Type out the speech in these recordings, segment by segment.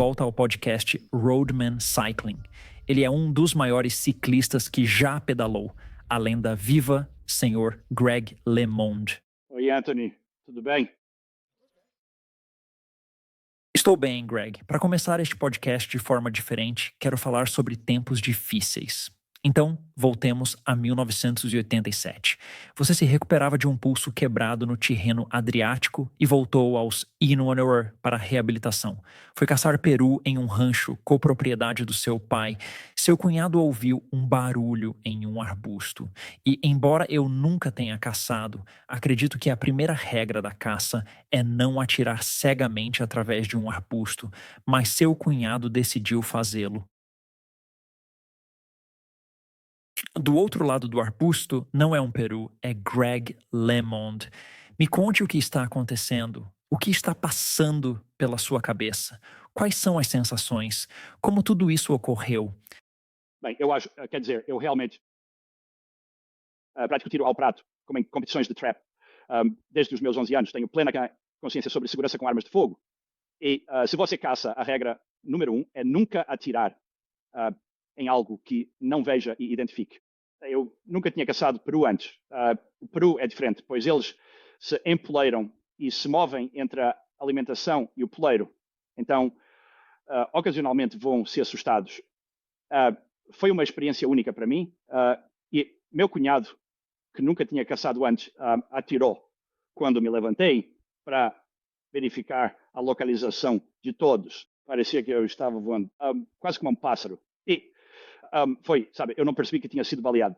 volta ao podcast Roadman Cycling. Ele é um dos maiores ciclistas que já pedalou, a lenda viva, senhor Greg LeMond. Oi, Anthony. Tudo bem? Estou bem, Greg. Para começar este podcast de forma diferente, quero falar sobre tempos difíceis. Então, voltemos a 1987. Você se recuperava de um pulso quebrado no Tirreno Adriático e voltou aos Inuanuor para a reabilitação. Foi caçar peru em um rancho, copropriedade do seu pai. Seu cunhado ouviu um barulho em um arbusto. E, embora eu nunca tenha caçado, acredito que a primeira regra da caça é não atirar cegamente através de um arbusto, mas seu cunhado decidiu fazê-lo. Do outro lado do arbusto, não é um peru, é Greg LeMond. Me conte o que está acontecendo. O que está passando pela sua cabeça? Quais são as sensações? Como tudo isso ocorreu? Bem, eu acho, eu realmente pratico tiro ao prato, como em competições de trap. Desde os meus 11 anos, tenho plena consciência sobre segurança com armas de fogo. E se você caça, a regra número 1 é nunca atirar em algo que não veja e identifique. Eu nunca tinha caçado peru antes. O peru é diferente, pois eles se empoleiram e se movem entre a alimentação e o poleiro. Então, ocasionalmente vão ser assustados. Foi uma experiência única para mim. E meu cunhado, que nunca tinha caçado antes, atirou quando me levantei para verificar a localização de todos. Parecia que eu estava voando, quase como um pássaro. E eu não percebi que tinha sido baleado.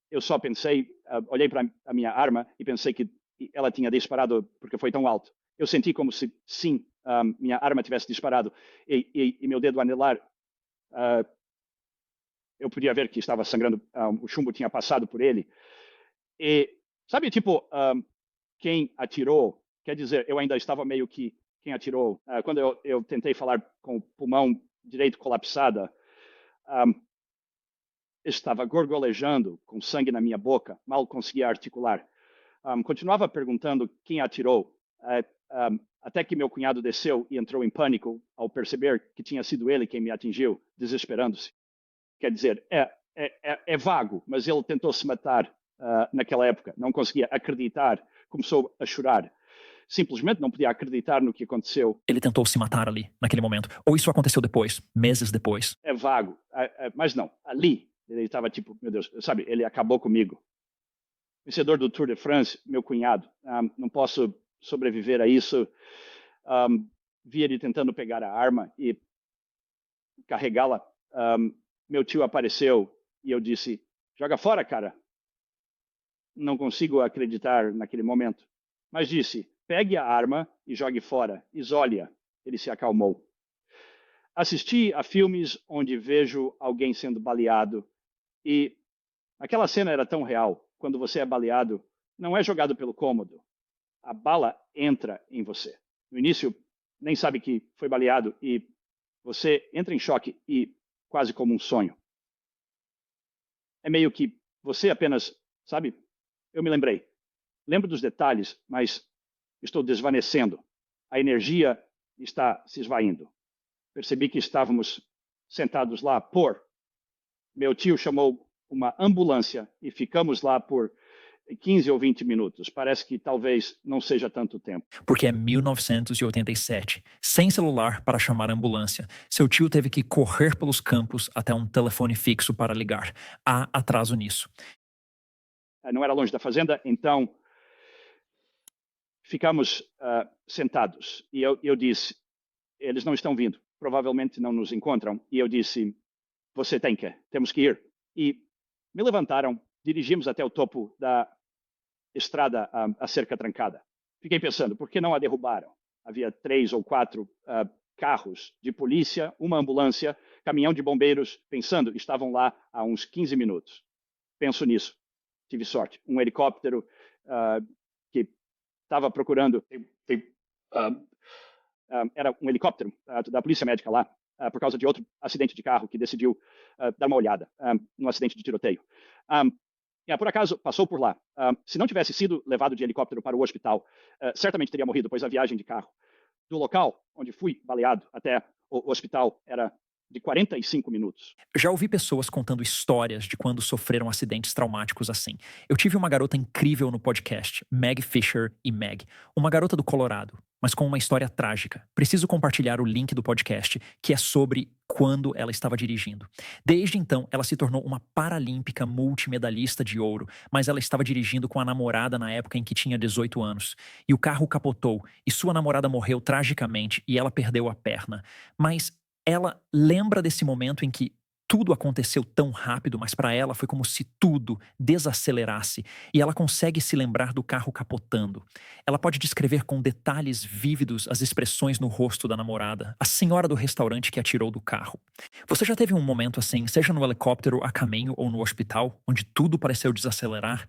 Eu só pensei, olhei para a minha arma e pensei que ela tinha disparado porque foi tão alto. Eu senti como se, sim, minha arma tivesse disparado e meu dedo anelar, eu podia ver que estava sangrando, o chumbo tinha passado por ele. E, sabe, tipo, quem atirou, quer dizer, eu ainda estava meio que quem atirou. Quando eu tentei falar com o pulmão direito colapsado, estava gorgolejando com sangue na minha boca, mal conseguia articular. Continuava perguntando quem atirou, até que meu cunhado desceu e entrou em pânico ao perceber que tinha sido ele quem me atingiu, desesperando-se. Quer dizer, é vago, mas ele tentou se matar naquela época, não conseguia acreditar, começou a chorar. Simplesmente não podia acreditar no que aconteceu. Ele tentou se matar ali, naquele momento. Ou isso aconteceu depois, meses depois? É vago, mas não, ali ele estava tipo, meu Deus, sabe, ele acabou comigo. Vencedor do Tour de France, meu cunhado, não posso sobreviver a isso. Vi ele tentando pegar a arma e carregá-la. Meu tio apareceu e eu disse, joga fora, cara. Não consigo acreditar naquele momento. Mas disse, pegue a arma e jogue fora, isole-a. Ele se acalmou. Assisti a filmes onde vejo alguém sendo baleado e aquela cena era tão real. Quando você é baleado, não é jogado pelo cômodo. A bala entra em você. No início, nem sabe que foi baleado e você entra em choque e quase como um sonho. É meio que você apenas, sabe? Eu me lembrei. Lembro dos detalhes, mas estou desvanecendo. A energia está se esvaindo. Percebi que estávamos sentados lá meu tio chamou uma ambulância e ficamos lá por 15 ou 20 minutos. Parece que talvez não seja tanto tempo. Porque é 1987, sem celular para chamar a ambulância. Seu tio teve que correr pelos campos até um telefone fixo para ligar. Há atraso nisso. Não era longe da fazenda, então ficamos sentados. E eu disse, eles não estão vindo, provavelmente não nos encontram. E eu disse, temos que ir. E me levantaram, dirigimos até o topo da estrada, a cerca trancada. Fiquei pensando, por que não a derrubaram? Havia 3 ou 4 carros de polícia, uma ambulância, caminhão de bombeiros, estavam lá há uns 15 minutos. Penso nisso. Tive sorte. Um helicóptero que estava procurando... era um helicóptero da polícia médica lá, por causa de outro acidente de carro que decidiu dar uma olhada no acidente de tiroteio. Por acaso, passou por lá. Se não tivesse sido levado de helicóptero para o hospital, certamente teria morrido, pois a viagem de carro do local onde fui baleado até o hospital era de 45 minutos. Já ouvi pessoas contando histórias de quando sofreram acidentes traumáticos assim. Eu tive uma garota incrível no podcast, Meg Fisher e Meg, uma garota do Colorado, mas com uma história trágica. Preciso compartilhar o link do podcast, que é sobre quando ela estava dirigindo. Desde então, ela se tornou uma paralímpica multimedalhista de ouro, mas ela estava dirigindo com a namorada na época em que tinha 18 anos. E o carro capotou, e sua namorada morreu tragicamente, e ela perdeu a perna. Mas ela lembra desse momento em que tudo aconteceu tão rápido, mas para ela foi como se tudo desacelerasse e ela consegue se lembrar do carro capotando. Ela pode descrever com detalhes vívidos as expressões no rosto da namorada, a senhora do restaurante que a tirou do carro. Você já teve um momento assim, seja no helicóptero, a caminho ou no hospital, onde tudo pareceu desacelerar?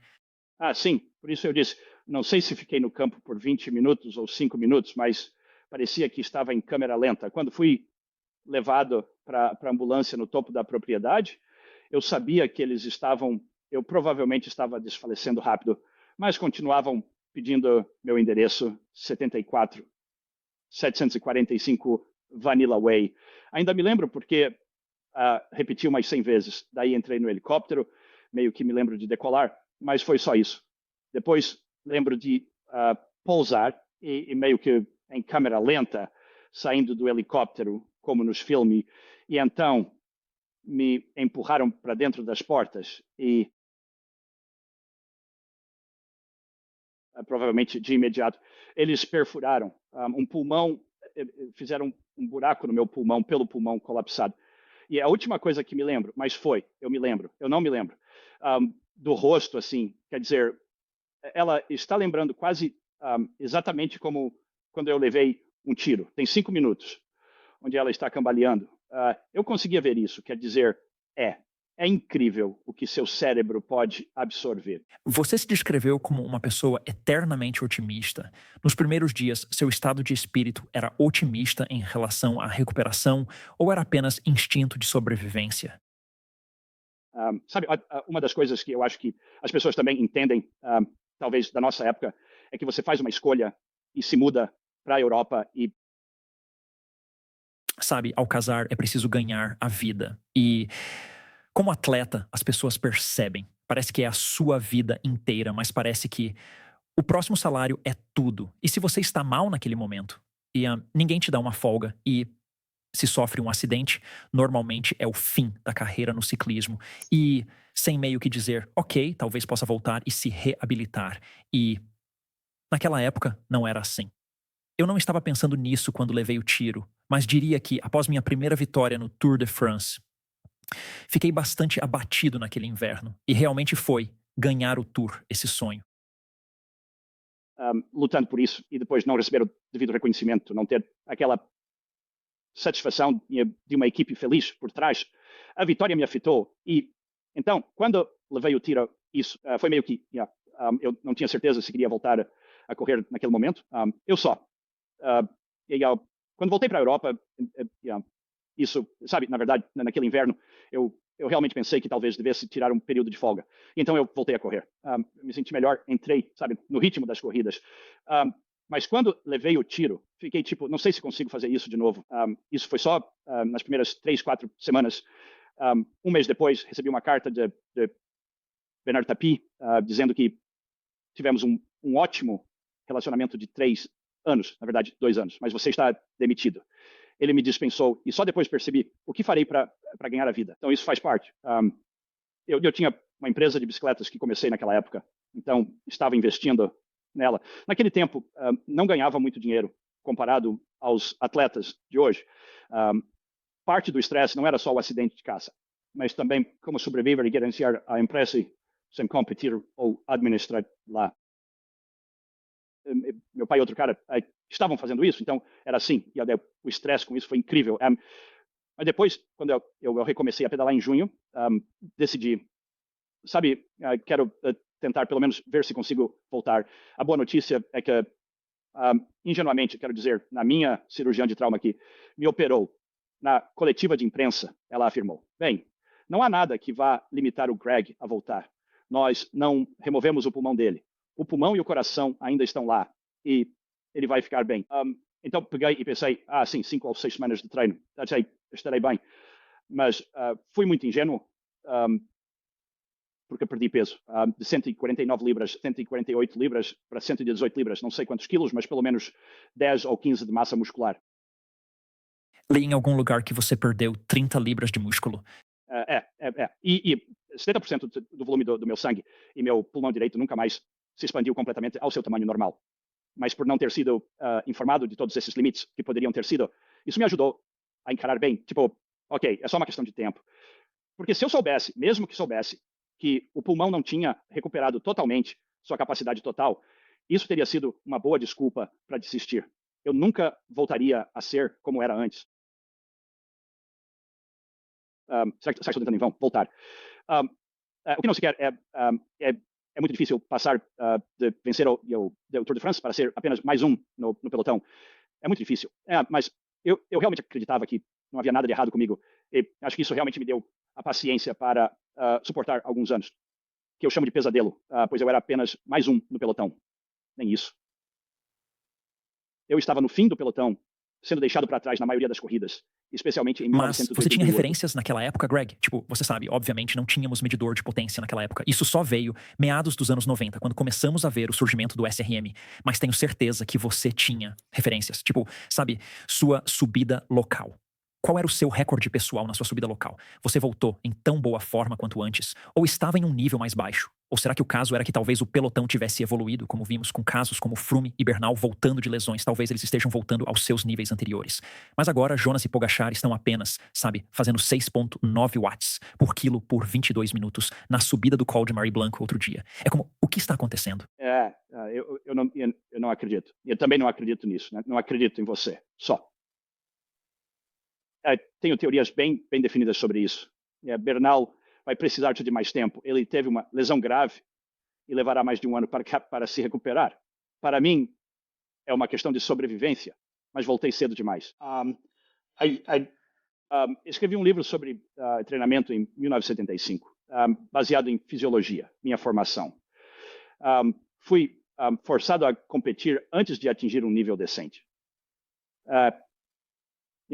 Sim, por isso eu disse, não sei se fiquei no campo por 20 minutos ou 5 minutos, mas parecia que estava em câmera lenta. Quando fui levado para a ambulância no topo da propriedade, eu sabia que eu provavelmente estava desfalecendo rápido, mas continuavam pedindo meu endereço 745 Vanilla Way. Ainda me lembro porque repeti umas 100 vezes, daí entrei no helicóptero, meio que me lembro de decolar, mas foi só isso. Depois lembro de pousar e meio que em câmera lenta, saindo do helicóptero, como nos filmes, e então me empurraram para dentro das portas e provavelmente de imediato eles perfuraram um pulmão, fizeram um buraco no meu pulmão, pelo pulmão colapsado. E a última coisa que me lembro, mas eu não me lembro, do rosto, assim, quer dizer, ela está lembrando quase exatamente como quando eu levei um tiro. Tem 5 minutos, onde ela está cambaleando. Eu conseguia ver isso, quer dizer, é incrível o que seu cérebro pode absorver. Você se descreveu como uma pessoa eternamente otimista. Nos primeiros dias, seu estado de espírito era otimista em relação à recuperação ou era apenas instinto de sobrevivência? Sabe, uma das coisas que eu acho que as pessoas também entendem, talvez da nossa época, é que você faz uma escolha e se muda para a Europa e Sabe, ao casar é preciso ganhar a vida. E como atleta, as pessoas percebem. Parece que é a sua vida inteira, mas parece que o próximo salário é tudo. E se você está mal naquele momento e ninguém te dá uma folga e se sofre um acidente, normalmente é o fim da carreira no ciclismo. E sem meio que dizer, ok, talvez possa voltar e se reabilitar. E naquela época não era assim. Eu não estava pensando nisso quando levei o tiro, mas diria que, após minha primeira vitória no Tour de France, fiquei bastante abatido naquele inverno. E realmente foi ganhar o Tour, esse sonho. lutando por isso e depois não receber o devido reconhecimento, não ter aquela satisfação de uma equipe feliz por trás, a vitória me afetou. E então, quando levei o tiro, isso foi meio que eu não tinha certeza se queria voltar a correr naquele momento. Eu só. Quando voltei para a Europa, isso, sabe, na verdade, naquele inverno, eu realmente pensei que talvez devesse tirar um período de folga. E então eu voltei a correr. Me senti melhor, entrei, sabe, no ritmo das corridas. Mas quando levei o tiro, fiquei tipo, não sei se consigo fazer isso de novo. Isso foi só nas primeiras 3, 4 semanas. Um mês depois, recebi uma carta de Bernard Tapie dizendo que tivemos um ótimo relacionamento de 3 anos, na verdade 2 anos, mas você está demitido. Ele me dispensou e só depois percebi o que farei para ganhar a vida. Então isso faz parte. Eu tinha uma empresa de bicicletas que comecei naquela época, então estava investindo nela. Naquele tempo, não ganhava muito dinheiro comparado aos atletas de hoje. Parte do estresse não era só o acidente de caça, mas também como sobreviver e gerenciar a empresa sem competir ou administrar lá. Meu pai e outro cara estavam fazendo isso, então era assim, e o estresse com isso foi incrível. Mas depois, quando eu recomecei a pedalar em junho, decidi, sabe, quero tentar pelo menos ver se consigo voltar. A boa notícia é que, ingenuamente, quero dizer, na minha cirurgiã de trauma aqui, me operou. Na coletiva de imprensa, ela afirmou, bem, não há nada que vá limitar o Greg a voltar. Nós não removemos o pulmão dele. O pulmão e o coração ainda estão lá e ele vai ficar bem. Então peguei e pensei, sim, 5 ou 6 semanas de treino, estarei bem. Mas fui muito ingênuo, porque perdi peso. De 149 libras, 148 libras para 118 libras, não sei quantos quilos, mas pelo menos 10 ou 15 de massa muscular. Li em algum lugar que você perdeu 30 libras de músculo. E 70% do volume do meu sangue e meu pulmão direito nunca mais se expandiu completamente ao seu tamanho normal. Mas por não ter sido informado de todos esses limites que poderiam ter sido, isso me ajudou a encarar bem. Tipo, ok, é só uma questão de tempo. Porque se eu soubesse, mesmo que soubesse, que o pulmão não tinha recuperado totalmente sua capacidade total, isso teria sido uma boa desculpa para desistir. Eu nunca voltaria a ser como era antes. Será que estou tentando em vão? Voltar. O que não se quer é muito difícil passar de vencer o Tour de France para ser apenas mais um no pelotão. É muito difícil. Mas eu realmente acreditava que não havia nada de errado comigo. E acho que isso realmente me deu a paciência para suportar alguns anos, que eu chamo de pesadelo, pois eu era apenas mais um no pelotão. Nem isso. Eu estava no fim do pelotão, sendo deixado para trás na maioria das corridas, especialmente em 1988. Mas você tinha referências naquela época, Greg? Tipo, você sabe, obviamente não tínhamos medidor de potência naquela época. Isso só veio meados dos anos 90, quando começamos a ver o surgimento do SRM. Mas tenho certeza que você tinha referências. Tipo, sabe, sua subida local. Qual era o seu recorde pessoal na sua subida local? Você voltou em tão boa forma quanto antes? Ou estava em um nível mais baixo? Ou será que o caso era que talvez o pelotão tivesse evoluído, como vimos com casos como Froome e Bernal voltando de lesões? Talvez eles estejam voltando aos seus níveis anteriores. Mas agora Jonas e Pogačar estão apenas, sabe, fazendo 6,9 watts por quilo por 22 minutos na subida do Col de Marie Blanc outro dia. É como, o que está acontecendo? Eu não acredito. Eu também não acredito nisso, né? Não acredito em você, só. Tenho teorias bem definidas sobre isso. Bernal vai precisar de mais tempo. Ele teve uma lesão grave e levará mais de um ano para se recuperar. Para mim, é uma questão de sobrevivência, mas voltei cedo demais. Escrevi um livro sobre treinamento em 1975, baseado em fisiologia, minha formação. Fui forçado a competir antes de atingir um nível decente.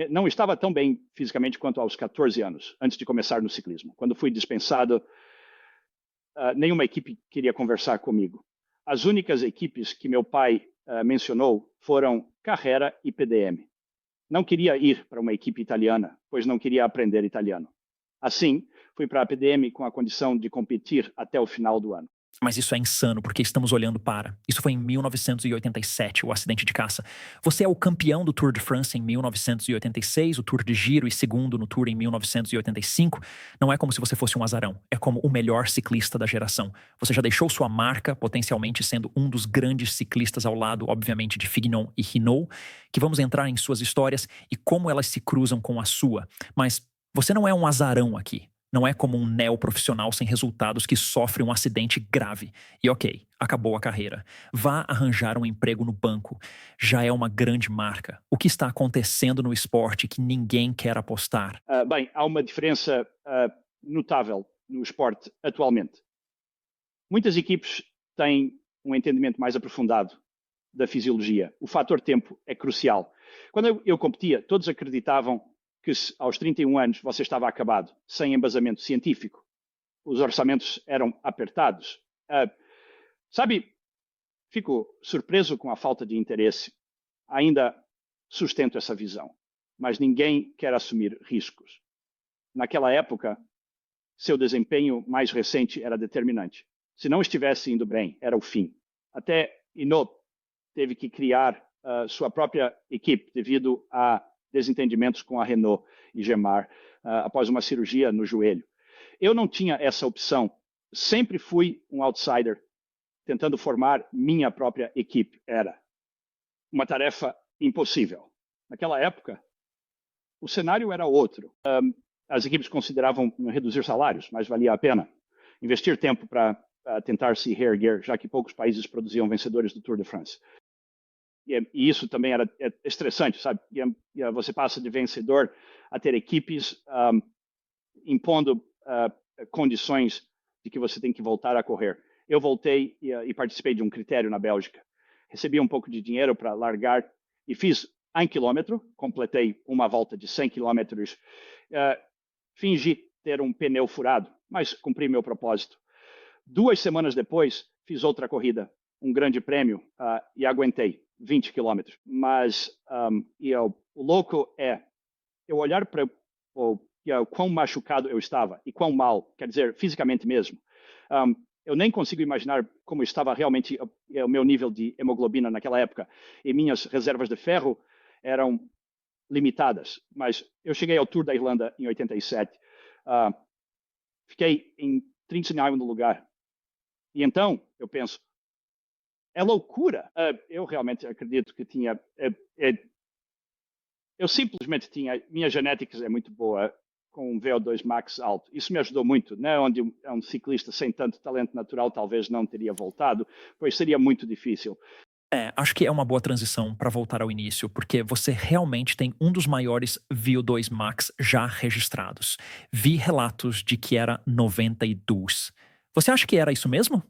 Não estava tão bem fisicamente quanto aos 14 anos, antes de começar no ciclismo. Quando fui dispensado, nenhuma equipe queria conversar comigo. As únicas equipes que meu pai mencionou foram Carrera e PDM. Não queria ir para uma equipe italiana, pois não queria aprender italiano. Assim, fui para a PDM com a condição de competir até o final do ano. Mas isso é insano, porque estamos olhando para... Isso foi em 1987, o acidente de caça. Você é o campeão do Tour de France em 1986, o Tour de Giro e segundo no Tour em 1985. Não é como se você fosse um azarão, é como o melhor ciclista da geração. Você já deixou sua marca, potencialmente sendo um dos grandes ciclistas ao lado, obviamente, de Fignon e Hinault, que vamos entrar em suas histórias e como elas se cruzam com a sua. Mas você não é um azarão aqui. Não é como um neoprofissional sem resultados que sofre um acidente grave. E ok, acabou a carreira. Vá arranjar um emprego no banco. Já é uma grande marca. O que está acontecendo no esporte que ninguém quer apostar? Bem, há uma diferença notável no esporte atualmente. Muitas equipes têm um entendimento mais aprofundado da fisiologia. O fator tempo é crucial. Quando eu competia, todos acreditavam que aos 31 anos você estava acabado, sem embasamento científico. Os orçamentos eram apertados. Fico surpreso com a falta de interesse. Ainda sustento essa visão, mas ninguém quer assumir riscos. Naquela época, seu desempenho mais recente era determinante. Se não estivesse indo bem, era o fim. Até Hinault teve que criar sua própria equipe devido a desentendimentos com a Renault e Gemar após uma cirurgia no joelho. Eu não tinha essa opção. Sempre fui um outsider, tentando formar minha própria equipe. Era uma tarefa impossível. Naquela época, o cenário era outro. As equipes consideravam reduzir salários, mas valia a pena. Investir tempo para tentar se reerguer, já que poucos países produziam vencedores do Tour de France. E isso também era estressante, sabe? E você passa de vencedor a ter equipes impondo condições de que você tem que voltar a correr. Eu voltei e participei de um critério na Bélgica. Recebi um pouco de dinheiro para largar e fiz 1 quilômetro, completei uma volta de 100 quilômetros, fingi ter um pneu furado, mas cumpri meu propósito. 2 semanas depois, fiz outra corrida, um grande prêmio, e aguentei 20 quilômetros. Mas o louco é eu olhar para o quão machucado eu estava e quão mal, quer dizer, fisicamente mesmo. Eu nem consigo imaginar como estava realmente o meu nível de hemoglobina naquela época. E minhas reservas de ferro eram limitadas. Mas eu cheguei ao Tour da Irlanda em 87. Fiquei em 39º lugar. E então, eu penso, é loucura. Eu realmente acredito que tinha... eu simplesmente tinha... Minha genética é muito boa, com um VO2 max alto. Isso me ajudou muito, né? Onde um ciclista sem tanto talento natural talvez não teria voltado, pois seria muito difícil. Acho que é uma boa transição para voltar ao início, porque você realmente tem um dos maiores VO2 max já registrados. Vi relatos de que era 92. Você acha que era isso mesmo?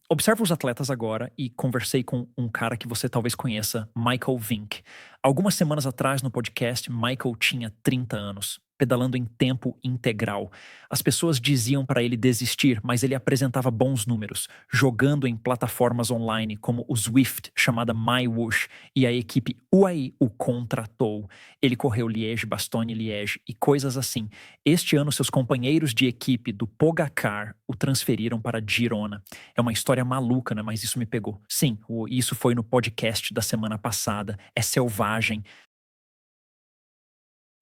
Observa os atletas agora e conversei com um cara que você talvez conheça, Michael Vink. Algumas semanas atrás no podcast, Michael tinha 30 anos, pedalando em tempo integral. As pessoas diziam para ele desistir, mas ele apresentava bons números, jogando em plataformas online como o Zwift, chamada MyWhoosh, e a equipe UAE o contratou. Ele correu Liège-Bastogne-Liège e coisas assim. Este ano, seus companheiros de equipe do Pogacar o transferiram para Girona. É uma história maluca, né? Mas isso me pegou. Sim, isso foi no podcast da semana passada. É selvagem.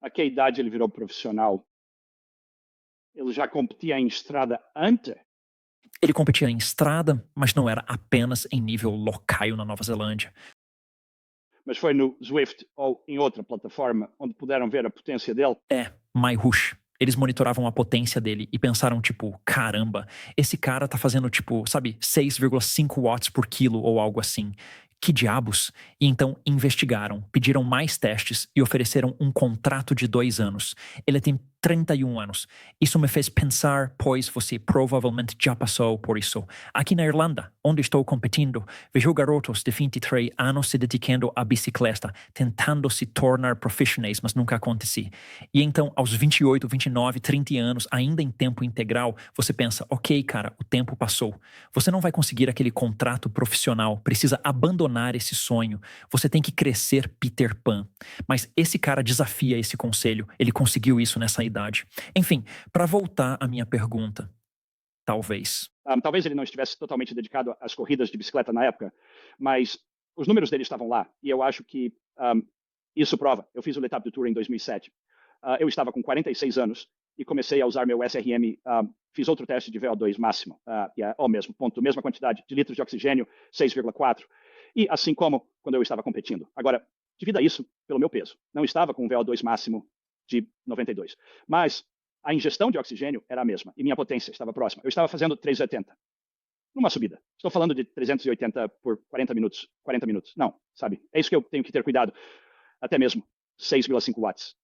A que idade ele virou profissional? Ele já competia em estrada antes? Ele competia em estrada, mas não era apenas em nível local na Nova Zelândia. Mas foi no Zwift ou em outra plataforma onde puderam ver a potência dele? MyWhoosh. Eles monitoravam a potência dele e pensaram, tipo, caramba, esse cara tá fazendo, tipo, sabe, 6,5 watts por quilo ou algo assim. Que diabos? E então investigaram, pediram mais testes e ofereceram um contrato de 2 anos. Ele tem 31 anos. Isso me fez pensar, pois você provavelmente já passou por isso. Aqui na Irlanda, onde estou competindo, vejo garotos de 23 anos se dedicando à bicicleta, tentando se tornar profissionais, mas nunca aconteci. E então, aos 28, 29, 30 anos, ainda em tempo integral, você pensa, ok, cara, o tempo passou. Você não vai conseguir aquele contrato profissional, precisa abandonar esse sonho. Você tem que crescer Peter Pan. Mas esse cara desafia esse conselho, ele conseguiu isso nessa idade. Enfim, para voltar à minha pergunta, talvez. Talvez ele não estivesse totalmente dedicado às corridas de bicicleta na época, mas os números dele estavam lá, e eu acho que isso prova. Eu fiz o L'Étape du Tour em 2007. Eu estava com 46 anos e comecei a usar meu SRM, fiz outro teste de VO2 máximo, ao mesmo ponto, mesma quantidade de litros de oxigênio, 6,4, e assim como quando eu estava competindo. Agora, divida isso pelo meu peso. Não estava com um VO2 máximo de 92, mas a ingestão de oxigênio era a mesma e minha potência estava próxima. Eu estava fazendo 380 numa subida. Estou falando de 380 por 40 minutos. Não, sabe? É isso que eu tenho que ter cuidado. Até mesmo 6,5 watts.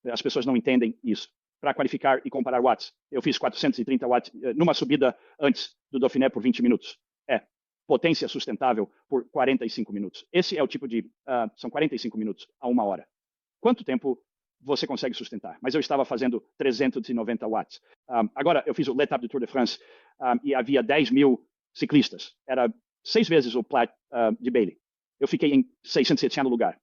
As pessoas não entendem isso. Para qualificar e comparar watts, eu fiz 430 watts numa subida antes do Dauphiné por 20 minutos. Potência sustentável por 45 minutos. Esse é o tipo de... são 45 minutos a 1 hora. Quanto tempo você consegue sustentar? Mas eu estava fazendo 390 watts. Agora, eu fiz o L'Étape du Tour de France e havia 10 mil ciclistas. Era 6 vezes o plat de Bailey. Eu fiquei em 670º lugar.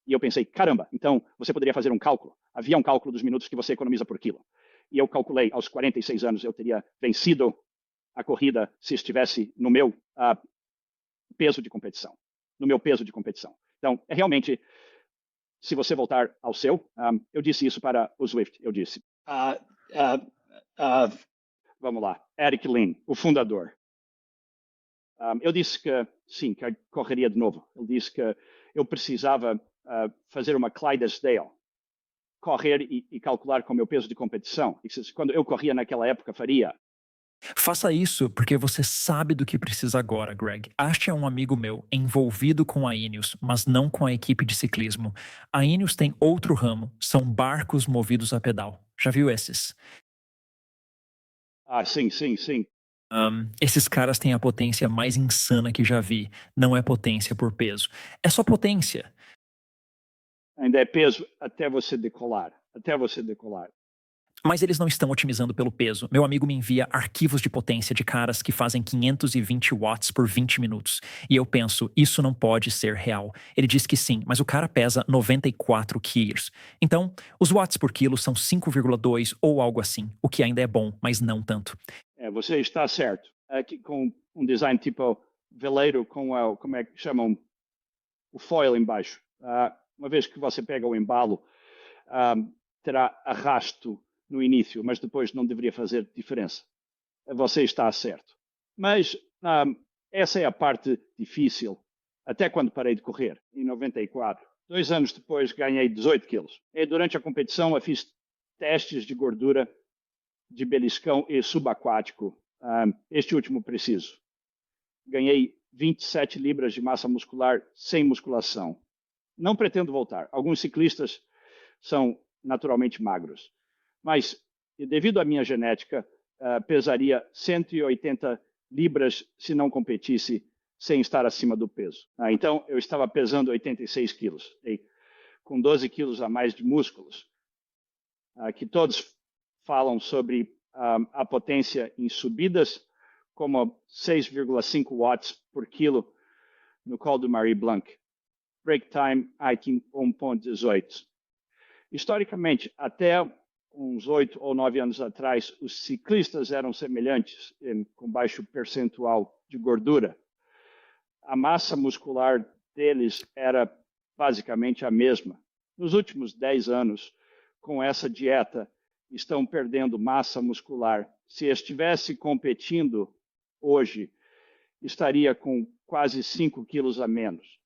E eu pensei, caramba, então você poderia fazer um cálculo. Havia um cálculo dos minutos que você economiza por quilo. E eu calculei, aos 46 anos, eu teria vencido a corrida se estivesse no meu peso de competição. No meu peso de competição. Então, é realmente... Se você voltar ao seu, eu disse isso para o Zwift, eu disse. Vamos lá, Eric Lynn, o fundador. Eu disse que, sim, que eu correria de novo. Ele disse que eu precisava fazer uma Clydesdale, correr e calcular com o meu peso de competição. E quando eu corria naquela época, faria. Faça isso porque você sabe do que precisa agora, Greg. Ache é um amigo meu envolvido com a Ineos, mas não com a equipe de ciclismo. A Ineos tem outro ramo, são barcos movidos a pedal. Já viu esses? Sim. Esses caras têm a potência mais insana que já vi. Não é potência por peso. É só potência. Ainda é peso até você decolar. Até você decolar. Mas eles não estão otimizando pelo peso. Meu amigo me envia arquivos de potência de caras que fazem 520 watts por 20 minutos. E eu penso, isso não pode ser real. Ele diz que sim, mas o cara pesa 94 quilos. Então, os watts por quilo são 5,2 ou algo assim, o que ainda é bom, mas não tanto. Você está certo. Aqui com um design tipo veleiro com como é que chamam o foil embaixo. Uma vez que você pega o embalo, terá arrasto no início, mas depois não deveria fazer diferença. Você está certo. Mas essa é a parte difícil, até quando parei de correr, em 94. 2 anos depois ganhei 18 quilos. E durante a competição eu fiz testes de gordura de beliscão e subaquático. Este último preciso. Ganhei 27 libras de massa muscular sem musculação. Não pretendo voltar. Alguns ciclistas são naturalmente magros. Mas, devido à minha genética, pesaria 180 libras se não competisse sem estar acima do peso. Então, eu estava pesando 86 quilos, com 12 quilos a mais de músculos, que todos falam sobre a potência em subidas, como 6,5 watts por quilo no Col de Marie Blanc. Break time, hiking 1,18. Historicamente, até uns 8 ou 9 anos atrás, os ciclistas eram semelhantes, com baixo percentual de gordura. A massa muscular deles era basicamente a mesma. Nos últimos 10 anos, com essa dieta, estão perdendo massa muscular. Se estivesse competindo hoje, estaria com quase 5 quilos a menos.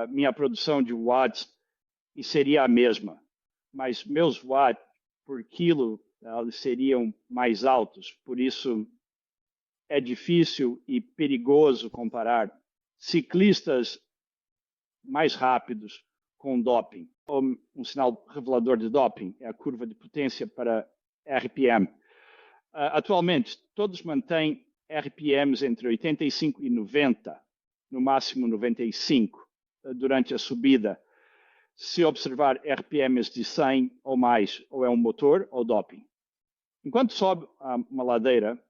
Minha produção de watts seria a mesma, mas meus watts por quilo seriam mais altos. Por isso, é difícil e perigoso comparar ciclistas mais rápidos com doping. Um sinal revelador de doping é a curva de potência para RPM. Atualmente, todos mantêm RPMs entre 85 e 90, no máximo 95, durante a subida. Se observar RPMs de 100 ou mais, ou é um motor ou doping. Enquanto sobe uma ladeira,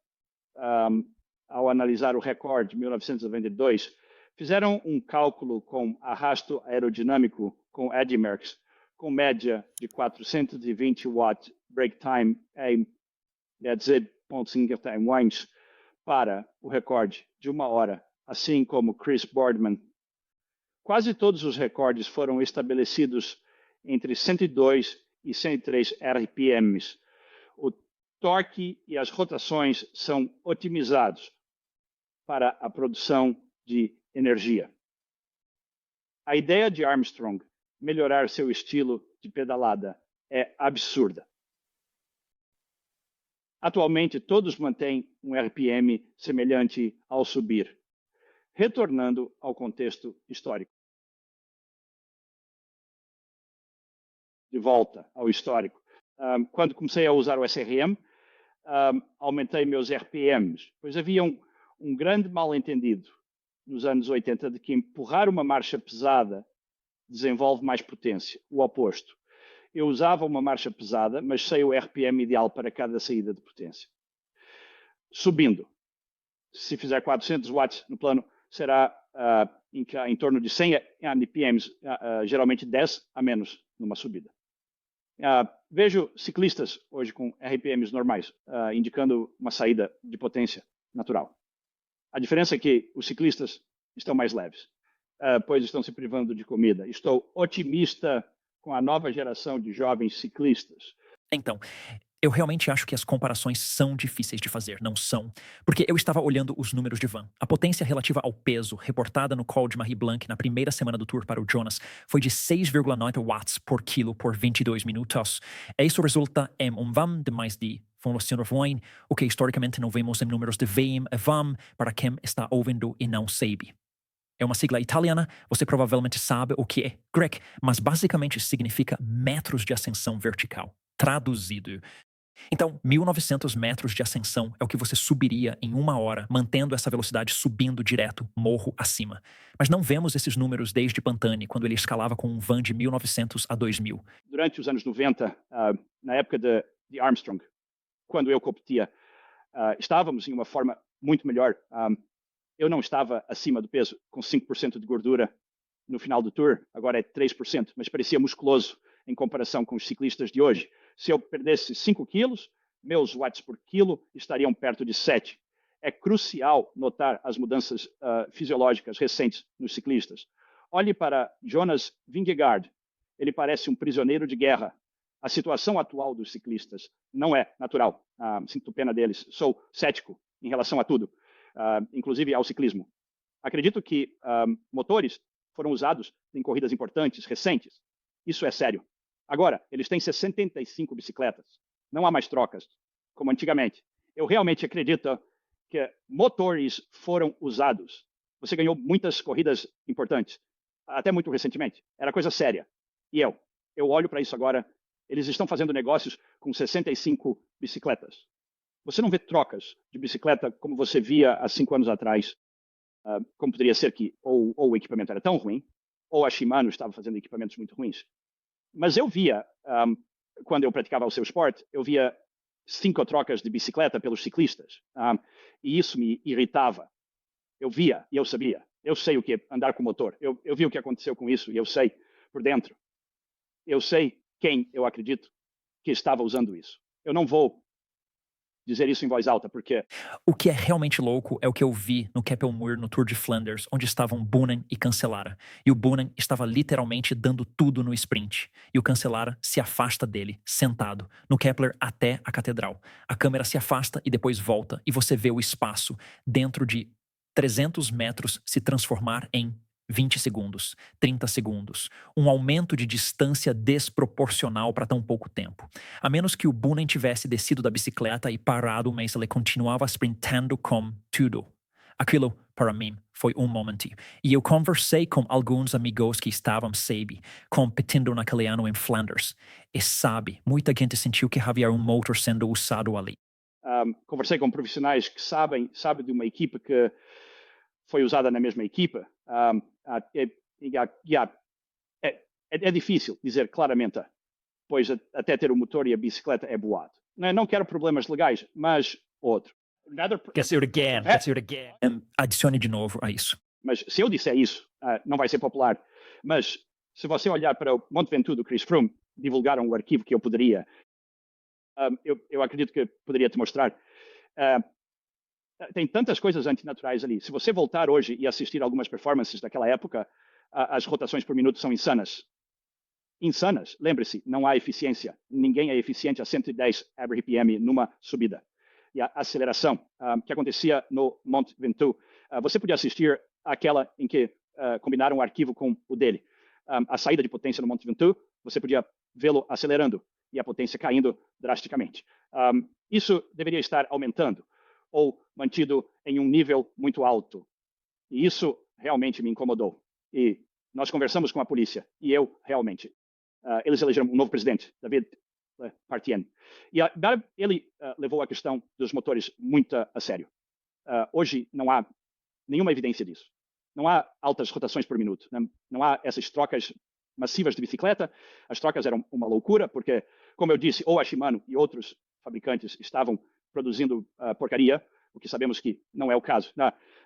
ao analisar o recorde de 1992, fizeram um cálculo com arrasto aerodinâmico com Eddymerckx, com média de 420 watt break time em 10,51 para o recorde de 1 hora, assim como Chris Boardman. Quase todos os recordes foram estabelecidos entre 102 e 103 RPMs. O torque e as rotações são otimizados para a produção de energia. A ideia de Armstrong melhorar seu estilo de pedalada é absurda. Atualmente, todos mantêm um RPM semelhante ao subir, retornando ao contexto histórico. De volta ao histórico. Quando comecei a usar o SRM, aumentei meus RPMs, pois havia um grande mal-entendido nos anos 80 de que empurrar uma marcha pesada desenvolve mais potência, o oposto. Eu usava uma marcha pesada, mas sei o RPM ideal para cada saída de potência. Subindo, se fizer 400 watts no plano, será em torno de 100 RPMs, geralmente 10 a menos numa subida. Vejo ciclistas hoje com RPMs normais, indicando uma saída de potência natural. A diferença é que os ciclistas estão mais leves, pois estão se privando de comida. Estou otimista com a nova geração de jovens ciclistas. Então, eu realmente acho que as comparações são difíceis de fazer, não são? Porque eu estava olhando os números de Van. A potência relativa ao peso, reportada no Col de Marie Blanc na primeira semana do Tour para o Jonas, foi de 6,9 watts por quilo por 22 minutos. Isso resulta em VAM de mais de Fondação Wine, o que historicamente não vemos em números de VM e VAM para quem está ouvindo e não sabe. É uma sigla italiana, você provavelmente sabe o que é, Greg, mas basicamente significa metros de ascensão vertical. Traduzido, Então, 1.900 metros de ascensão é o que você subiria em 1 hora, mantendo essa velocidade subindo direto, morro acima. Mas não vemos esses números desde Pantani, quando ele escalava com um van de 1.900 a 2.000. Durante os anos 90, na época de Armstrong, quando eu competia, estávamos em uma forma muito melhor. Eu não estava acima do peso, com 5% de gordura no final do tour, agora é 3%, mas parecia musculoso em comparação com os ciclistas de hoje. Se eu perdesse 5 quilos, meus watts por quilo estariam perto de 7. É crucial notar as mudanças fisiológicas recentes nos ciclistas. Olhe para Jonas Vingegaard. Ele parece um prisioneiro de guerra. A situação atual dos ciclistas não é natural. Sinto pena deles. Sou cético em relação a tudo, inclusive ao ciclismo. Acredito que motores foram usados em corridas importantes, recentes. Isso é sério. Agora, eles têm 65 bicicletas. Não há mais trocas, como antigamente. Eu realmente acredito que motores foram usados. Você ganhou muitas corridas importantes, até muito recentemente. Era coisa séria. E eu olho para isso agora. Eles estão fazendo negócios com 65 bicicletas. Você não vê trocas de bicicleta como você via há 5 anos atrás. Como poderia ser que ou o equipamento era tão ruim, ou a Shimano estava fazendo equipamentos muito ruins. Mas eu via, quando eu praticava o seu esporte, eu via 5 trocas de bicicleta pelos ciclistas. E isso me irritava. Eu via e eu sabia. Eu sei o que é andar com motor. Eu vi o que aconteceu com isso e eu sei por dentro. Eu sei quem eu acredito que estava usando isso. Eu não vou dizer isso em voz alta, porque... O que é realmente louco é o que eu vi no Keppelmoer no Tour de Flanders, onde estavam Boonen e Cancellara. E o Boonen estava literalmente dando tudo no sprint. E o Cancellara se afasta dele, sentado, no Kepler até a catedral. A câmera se afasta e depois volta, e você vê o espaço dentro de 300 metros se transformar em 20 segundos, 30 segundos, um aumento de distância desproporcional para tão pouco tempo. A menos que o Boonen tivesse descido da bicicleta e parado, mas ele continuava sprintando com tudo. Aquilo, para mim, foi momento. E eu conversei com alguns amigos que estavam, sabe, competindo naquele ano em Flanders. E sabe, muita gente sentiu que havia um motor sendo usado ali. Conversei com profissionais que sabem de uma equipe que foi usada na mesma equipa. É difícil dizer claramente, pois até ter o motor e a bicicleta é boato. Não quero problemas legais, mas outro. Let's do it again. Adicione de novo a isso. Mas se eu disser isso, não vai ser popular. Mas se você olhar para o Mont Ventoux do Chris Froome, divulgaram o arquivo que eu poderia. Eu acredito que poderia te mostrar. Tem tantas coisas antinaturais ali. Se você voltar hoje e assistir algumas performances daquela época, as rotações por minuto são insanas. Insanas. Lembre-se, não há eficiência. Ninguém é eficiente a 110 RPM numa subida. E a aceleração que acontecia no Mont Ventoux, você podia assistir àquela em que combinaram o arquivo com o dele. A saída de potência no Mont Ventoux, você podia vê-lo acelerando e a potência caindo drasticamente. Isso deveria estar aumentando ou mantido em um nível muito alto. E isso realmente me incomodou. E nós conversamos com a polícia, e eu realmente... eles elegeram um novo presidente, David Partien. E ele levou a questão dos motores muito a sério. Hoje não há nenhuma evidência disso. Não há altas rotações por minuto. Não há essas trocas massivas de bicicleta. As trocas eram uma loucura, porque, como eu disse, ou a Shimano e outros fabricantes estavam produzindo porcaria, o que sabemos que não é o caso.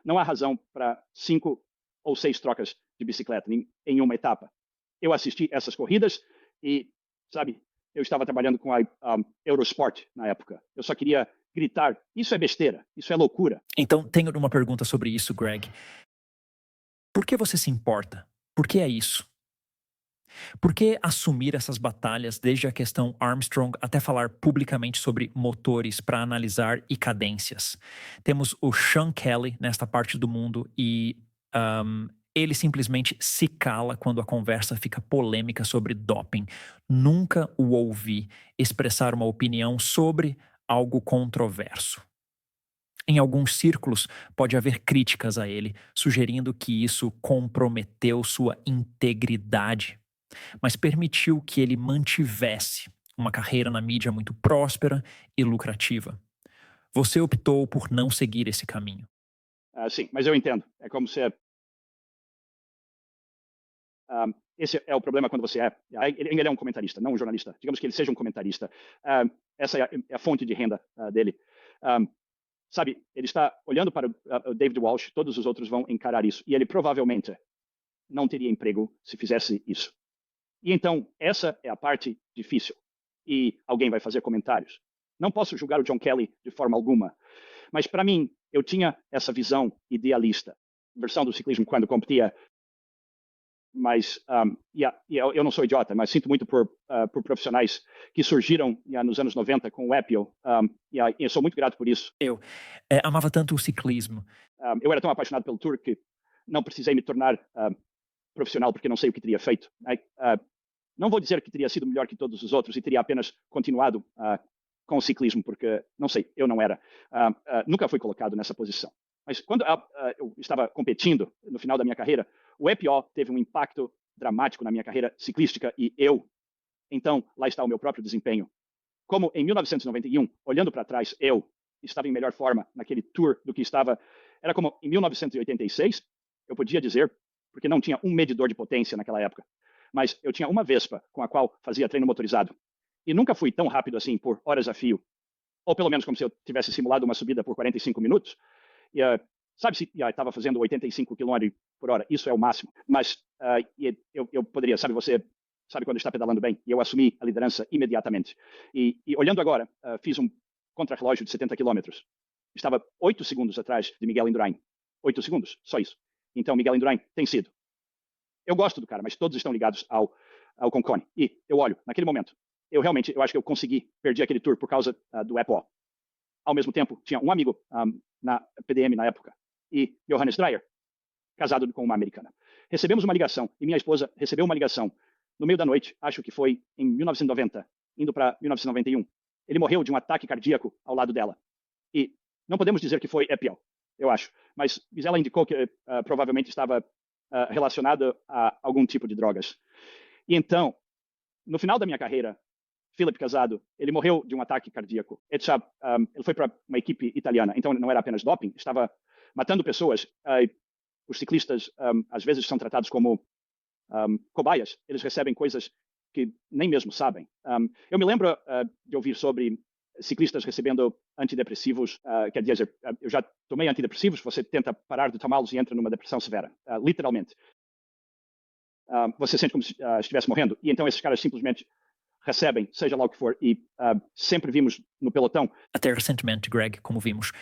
Não há razão para 5 ou 6 trocas de bicicleta em uma etapa. Eu assisti essas corridas e, sabe, eu estava trabalhando com a Eurosport na época. Eu só queria gritar, isso é besteira, isso é loucura. Então, tenho uma pergunta sobre isso, Greg. Por que você se importa? Por que é isso? Por que assumir essas batalhas desde a questão Armstrong até falar publicamente sobre motores para analisar e cadências? Temos o Sean Kelly nesta parte do mundo e ele simplesmente se cala quando a conversa fica polêmica sobre doping. Nunca o ouvi expressar uma opinião sobre algo controverso. Em alguns círculos, pode haver críticas a ele, sugerindo que isso comprometeu sua integridade, mas permitiu que ele mantivesse uma carreira na mídia muito próspera e lucrativa. Você optou por não seguir esse caminho. Sim, mas eu entendo. É como se... esse é o problema quando você é... Ele é um comentarista, não um jornalista. Digamos que ele seja um comentarista. Essa é a fonte de renda dele. Sabe, ele está olhando para o David Walsh, todos os outros vão encarar isso. E ele provavelmente não teria emprego se fizesse isso. E então, essa é a parte difícil. E alguém vai fazer comentários. Não posso julgar o John Kelly de forma alguma. Mas, para mim, eu tinha essa visão idealista. Versão do ciclismo quando competia. Mas, eu não sou idiota, mas sinto muito por profissionais que surgiram nos anos 90 com o Apple. E eu sou muito grato por isso. Eu amava tanto o ciclismo. Eu era tão apaixonado pelo Tour que não precisei me tornar profissional porque não sei o que teria feito. Não vou dizer que teria sido melhor que todos os outros e teria apenas continuado com o ciclismo, porque, não sei, eu não era. Nunca fui colocado nessa posição. Mas quando eu estava competindo no final da minha carreira, o EPO teve um impacto dramático na minha carreira ciclística e então, lá está o meu próprio desempenho. Como em 1991, olhando para trás, eu estava em melhor forma naquele Tour do que estava... Era como em 1986, eu podia dizer, porque não tinha um medidor de potência naquela época, mas eu tinha uma Vespa com a qual fazia treino motorizado. E nunca fui tão rápido assim por horas a fio. Ou pelo menos como se eu tivesse simulado uma subida por 45 minutos. E, sabe se estava fazendo 85 km por hora, isso é o máximo. Mas eu poderia, sabe, você sabe quando está pedalando bem? E eu assumi a liderança imediatamente. E olhando agora, fiz um contrarrelógio de 70 km. Estava 8 segundos atrás de Miguel Indurain. 8 segundos, só isso. Então, Miguel Indurain tem sido. Eu gosto do cara, mas todos estão ligados ao Concone. E eu olho, naquele momento, eu acho que eu consegui, perdi aquele tour por causa do Apple. Ao mesmo tempo, tinha um amigo na PDM na época, e Johannes Dreyer, casado com uma americana. Recebemos uma ligação, e minha esposa recebeu uma ligação no meio da noite, acho que foi em 1990, indo para 1991. Ele morreu de um ataque cardíaco ao lado dela. E não podemos dizer que foi EPO, eu acho, mas ela indicou que provavelmente estava relacionado a algum tipo de drogas. E então, no final da minha carreira, Philip Casado, ele morreu de um ataque cardíaco. Ele foi para uma equipe italiana, então não era apenas doping, estava matando pessoas. Os ciclistas, às vezes, são tratados como cobaias. Eles recebem coisas que nem mesmo sabem. Eu me lembro de ouvir sobre ciclistas recebendo antidepressivos. Quer dizer, eu já tomei antidepressivos, você tenta parar de tomá-los e entra numa depressão severa, literalmente. Você sente como se estivesse morrendo. E então esses caras simplesmente recebem, seja lá o que for, e sempre vimos no pelotão. Até recentemente, Greg, como vimos,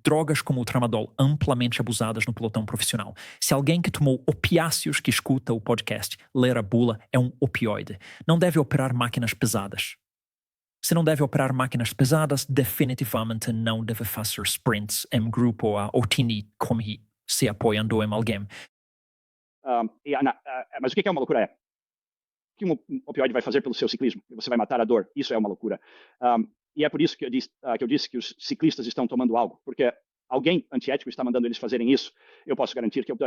drogas como o tramadol amplamente abusadas no pelotão profissional. Se alguém que tomou opiáceos que escuta o podcast ler a bula, é um opioide. Não deve operar máquinas pesadas. Se não deve operar máquinas pesadas, definitivamente não deve fazer sprints em grupo ou tini como se apoiando em alguém. Mas o que é uma loucura? O que um opioide vai fazer pelo seu ciclismo? Você vai matar a dor. Isso é uma loucura. E é por isso que eu disse que os ciclistas estão tomando algo, porque alguém antiético está mandando eles fazerem isso. Eu posso garantir que eu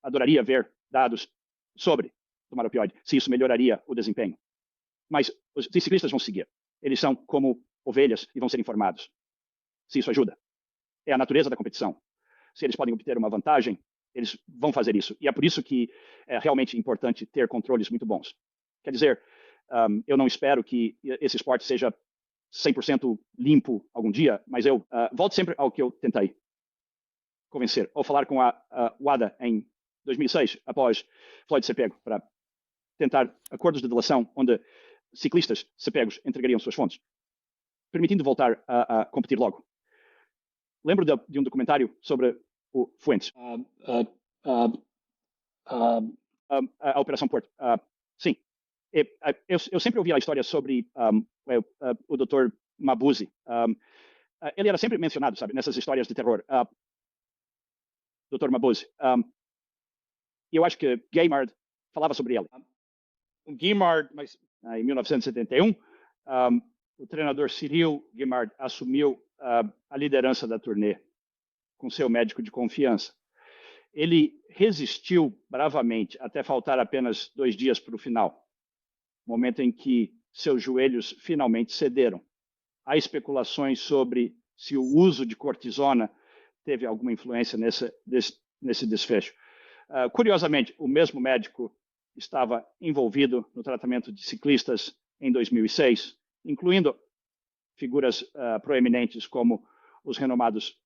adoraria ver dados sobre tomar opioide, se isso melhoraria o desempenho. Mas os ciclistas vão seguir. Eles são como ovelhas e vão ser informados. Se isso ajuda. É a natureza da competição. Se eles podem obter uma vantagem, eles vão fazer isso. E é por isso que é realmente importante ter controles muito bons. Quer dizer, eu não espero que esse esporte seja 100% limpo algum dia, mas eu volto sempre ao que eu tentei convencer. Ou falar com a WADA em 2006, após Floyd ser pego, para tentar acordos de delação onde ciclistas cepegos entregariam suas fontes, permitindo voltar a competir logo. Lembro de um documentário sobre o Fuentes. A Operação Porto. Sim. Eu sempre ouvi a história sobre o Dr. Mabuse. Ele era sempre mencionado, sabe, nessas histórias de terror. Dr. Mabuse. E eu acho que Gaimard falava sobre ele. Gaimard, mas em 1971, o treinador Cyril Gaimard assumiu a liderança da turnê com seu médico de confiança. Ele resistiu bravamente até faltar apenas 2 dias para o final, momento em que seus joelhos finalmente cederam. Há especulações sobre se o uso de cortisona teve alguma influência nesse desfecho. Curiosamente, o mesmo médico estava envolvido no tratamento de ciclistas em 2006, incluindo figuras proeminentes como os renomados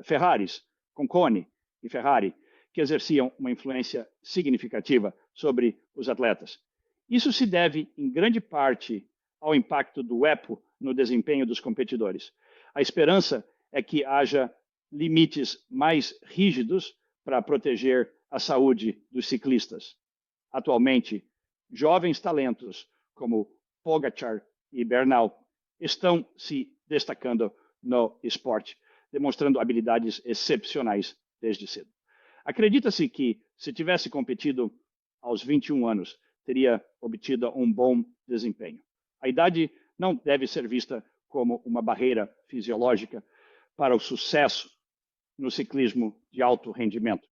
Ferraris, Conconi e Ferrari, que exerciam uma influência significativa sobre os atletas. Isso se deve, em grande parte, ao impacto do EPO no desempenho dos competidores. A esperança é que haja limites mais rígidos para proteger a saúde dos ciclistas. Atualmente, jovens talentos como Pogacar e Bernal estão se destacando no esporte, demonstrando habilidades excepcionais desde cedo. Acredita-se que, se tivesse competido aos 21 anos, teria obtido um bom desempenho. A idade não deve ser vista como uma barreira fisiológica para o sucesso no ciclismo de alto rendimento.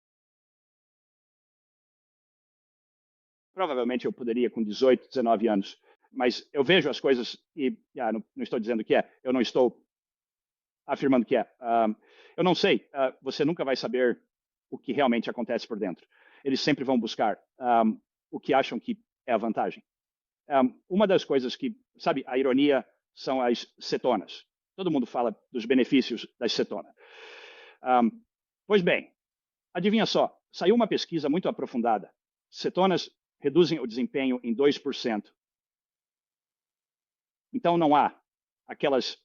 Provavelmente eu poderia com 18, 19 anos, mas eu vejo as coisas e não estou dizendo que é, eu não estou afirmando que é. Eu não sei, você nunca vai saber o que realmente acontece por dentro. Eles sempre vão buscar o que acham que é a vantagem. Uma das coisas que, sabe, a ironia são as cetonas. Todo mundo fala dos benefícios das cetonas. Pois bem, adivinha só, saiu uma pesquisa muito aprofundada. Cetonas reduzem o desempenho em 2%. Então não há aquelas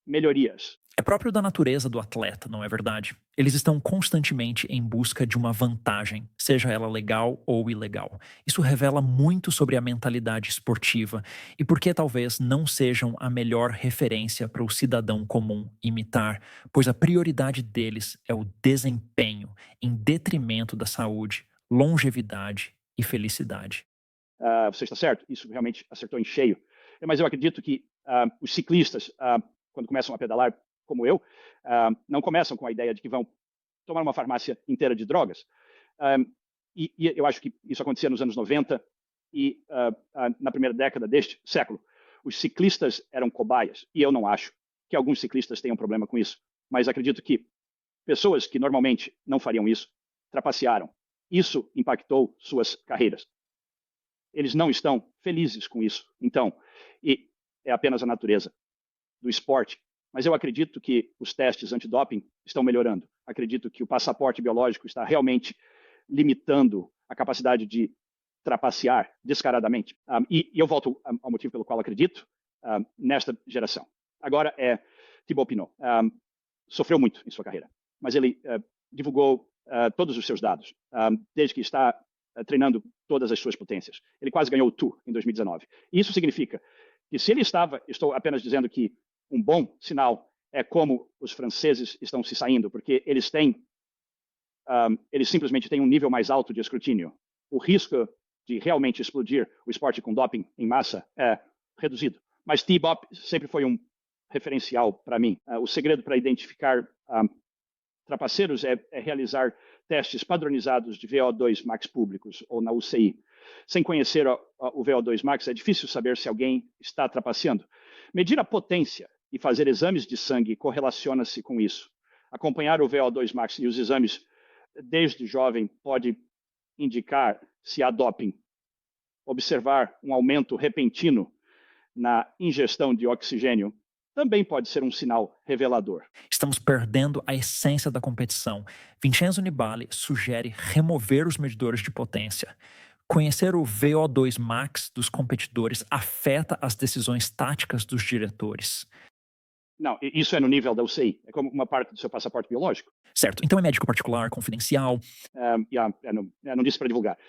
melhorias. É próprio da natureza do atleta, não é verdade? Eles estão constantemente em busca de uma vantagem, seja ela legal ou ilegal. Isso revela muito sobre a mentalidade esportiva e por que talvez não sejam a melhor referência para o cidadão comum imitar, pois a prioridade deles é o desempenho, em detrimento da saúde, longevidade e felicidade. Você está certo, isso realmente acertou em cheio. Mas eu acredito que os ciclistas, quando começam a pedalar, como eu, não começam com a ideia de que vão tomar uma farmácia inteira de drogas. E eu acho que isso acontecia nos anos 90 e na primeira década deste século. Os ciclistas eram cobaias, e eu não acho que alguns ciclistas tenham problema com isso, mas acredito que pessoas que normalmente não fariam isso, trapacearam. Isso impactou suas carreiras. Eles não estão felizes com isso. Então, e é apenas a natureza do esporte. Mas eu acredito que os testes antidoping estão melhorando. Acredito que o passaporte biológico está realmente limitando a capacidade de trapacear descaradamente. E eu volto ao motivo pelo qual acredito nesta geração. Agora é Thibaut Pinot. Sofreu muito em sua carreira, mas ele divulgou todos os seus dados, desde que está treinando todas as suas potências. Ele quase ganhou o Tour em 2019. E isso significa que se ele estava, estou apenas dizendo que um bom sinal é como os franceses estão se saindo, porque eles simplesmente têm um nível mais alto de escrutínio. O risco de realmente explodir o esporte com doping em massa é reduzido. Mas T-Bop sempre foi um referencial para mim. O segredo para identificar trapaceiros é realizar testes padronizados de VO2 max públicos ou na UCI. Sem conhecer o VO2 max, é difícil saber se alguém está trapaceando. Medir a potência e fazer exames de sangue correlaciona-se com isso. Acompanhar o VO2 max e os exames desde jovem pode indicar se há doping. Observar um aumento repentino na ingestão de oxigênio também pode ser um sinal revelador. Estamos perdendo a essência da competição. Vincenzo Nibali sugere remover os medidores de potência. Conhecer o VO2 max dos competidores afeta as decisões táticas dos diretores. Não, isso é no nível da UCI. É como uma parte do seu passaporte biológico. Certo. Então é médico particular, confidencial? Não disse para divulgar.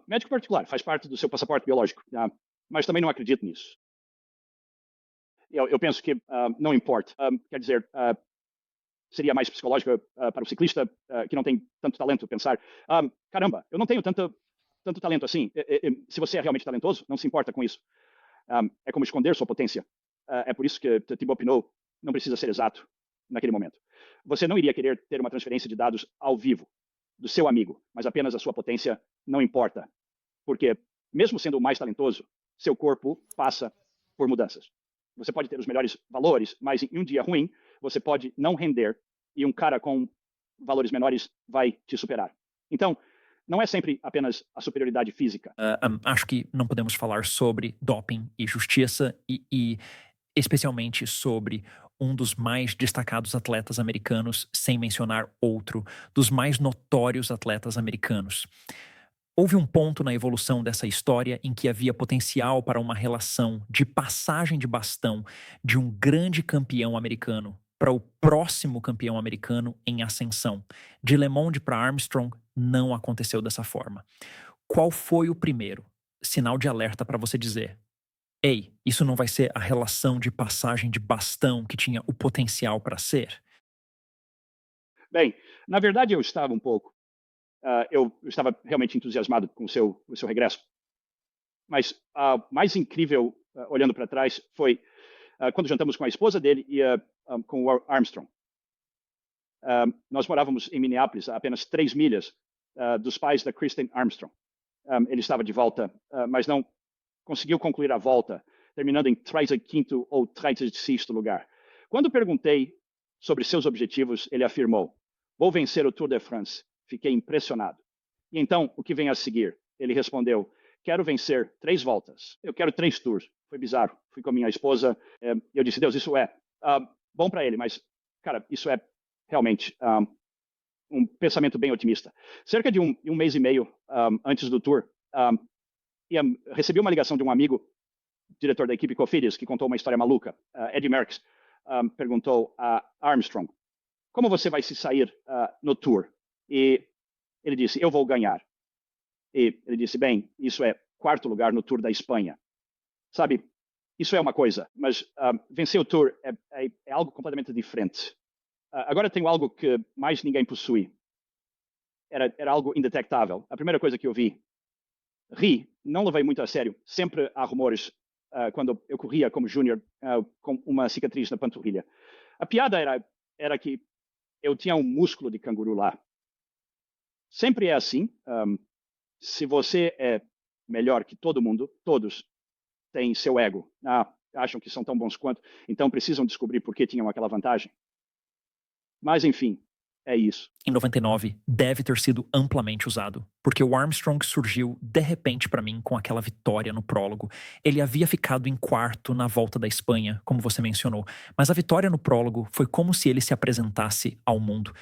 Médico particular faz parte do seu passaporte biológico, mas também não acredito nisso. Eu penso que não importa. Quer dizer, seria mais psicológica para o ciclista que não tem tanto talento pensar, caramba, eu não tenho tanto talento assim. Se você é realmente talentoso, não se importa com isso. É como esconder sua potência. É por isso que Thibaut Pinot não precisa ser exato naquele momento. Você não iria querer ter uma transferência de dados ao vivo do seu amigo, mas apenas a sua potência não importa. Porque, mesmo sendo o mais talentoso, seu corpo passa por mudanças. Você pode ter os melhores valores, mas em um dia ruim, você pode não render e um cara com valores menores vai te superar. Então, não é sempre apenas a superioridade física. Acho que não podemos falar sobre doping e justiça e especialmente sobre um dos mais destacados atletas americanos, sem mencionar outro dos mais notórios atletas americanos. Houve um ponto na evolução dessa história em que havia potencial para uma relação de passagem de bastão de um grande campeão americano para o próximo campeão americano em ascensão. De LeMond para Armstrong, não aconteceu dessa forma. Qual foi o primeiro sinal de alerta para você dizer: ei, isso não vai ser a relação de passagem de bastão que tinha o potencial para ser? Bem, na verdade eu estava um pouco. Eu estava realmente entusiasmado com o seu regresso. Mas mais incrível, olhando para trás, foi quando jantamos com a esposa dele e com o Armstrong. Nós morávamos em Minneapolis, a apenas 3 milhas dos pais da Kristen Armstrong. Ele estava de volta, mas não conseguiu concluir a volta, terminando em 35º ou 36º lugar. Quando perguntei sobre seus objetivos, ele afirmou: vou vencer o Tour de France. Fiquei impressionado. E então, o que vem a seguir? Ele respondeu: quero vencer 3 voltas. Eu quero 3 tours. Foi bizarro. Fui com a minha esposa. Eu disse: Deus, isso é bom para ele, mas, cara, isso é realmente um pensamento bem otimista. Cerca de um mês e meio antes do tour, recebi uma ligação de um amigo, diretor da equipe Cofidis, que contou uma história maluca. Eddie Merckx perguntou a Armstrong: como você vai se sair no tour? E ele disse: eu vou ganhar. E ele disse: bem, isso é 4º lugar no Tour da Espanha. Sabe, isso é uma coisa, mas vencer o Tour é algo completamente diferente. Agora tenho algo que mais ninguém possui. Era algo indetectável. A primeira coisa que eu vi, não levei muito a sério. Sempre há rumores quando eu corria como júnior com uma cicatriz na panturrilha. A piada era que eu tinha um músculo de canguru lá. Sempre é assim. Se você é melhor que todo mundo, todos têm seu ego. Acham que são tão bons quanto, então precisam descobrir por que tinham aquela vantagem. Mas, enfim, é isso. Em 99, deve ter sido amplamente usado, porque o Armstrong surgiu de repente para mim com aquela vitória no prólogo. Ele havia ficado em 4º na Volta da Espanha, como você mencionou, mas a vitória no prólogo foi como se ele se apresentasse ao mundo.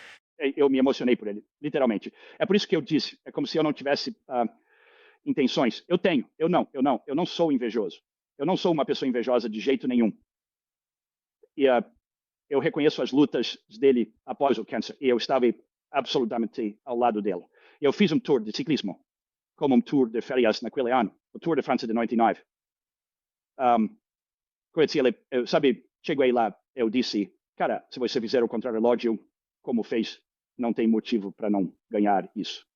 Eu me emocionei por ele, literalmente. É por isso que eu disse, é como se eu não tivesse intenções. Eu não sou invejoso. Eu não sou uma pessoa invejosa de jeito nenhum. E eu reconheço as lutas dele após o câncer, e eu estava absolutamente ao lado dele. Eu fiz um tour de ciclismo, como um tour de férias naquele ano, o Tour de França de 99. Conheci ele, cheguei lá, eu disse: cara, se você fizer o contrarrelógio como fez, não tem motivo para não ganhar isso.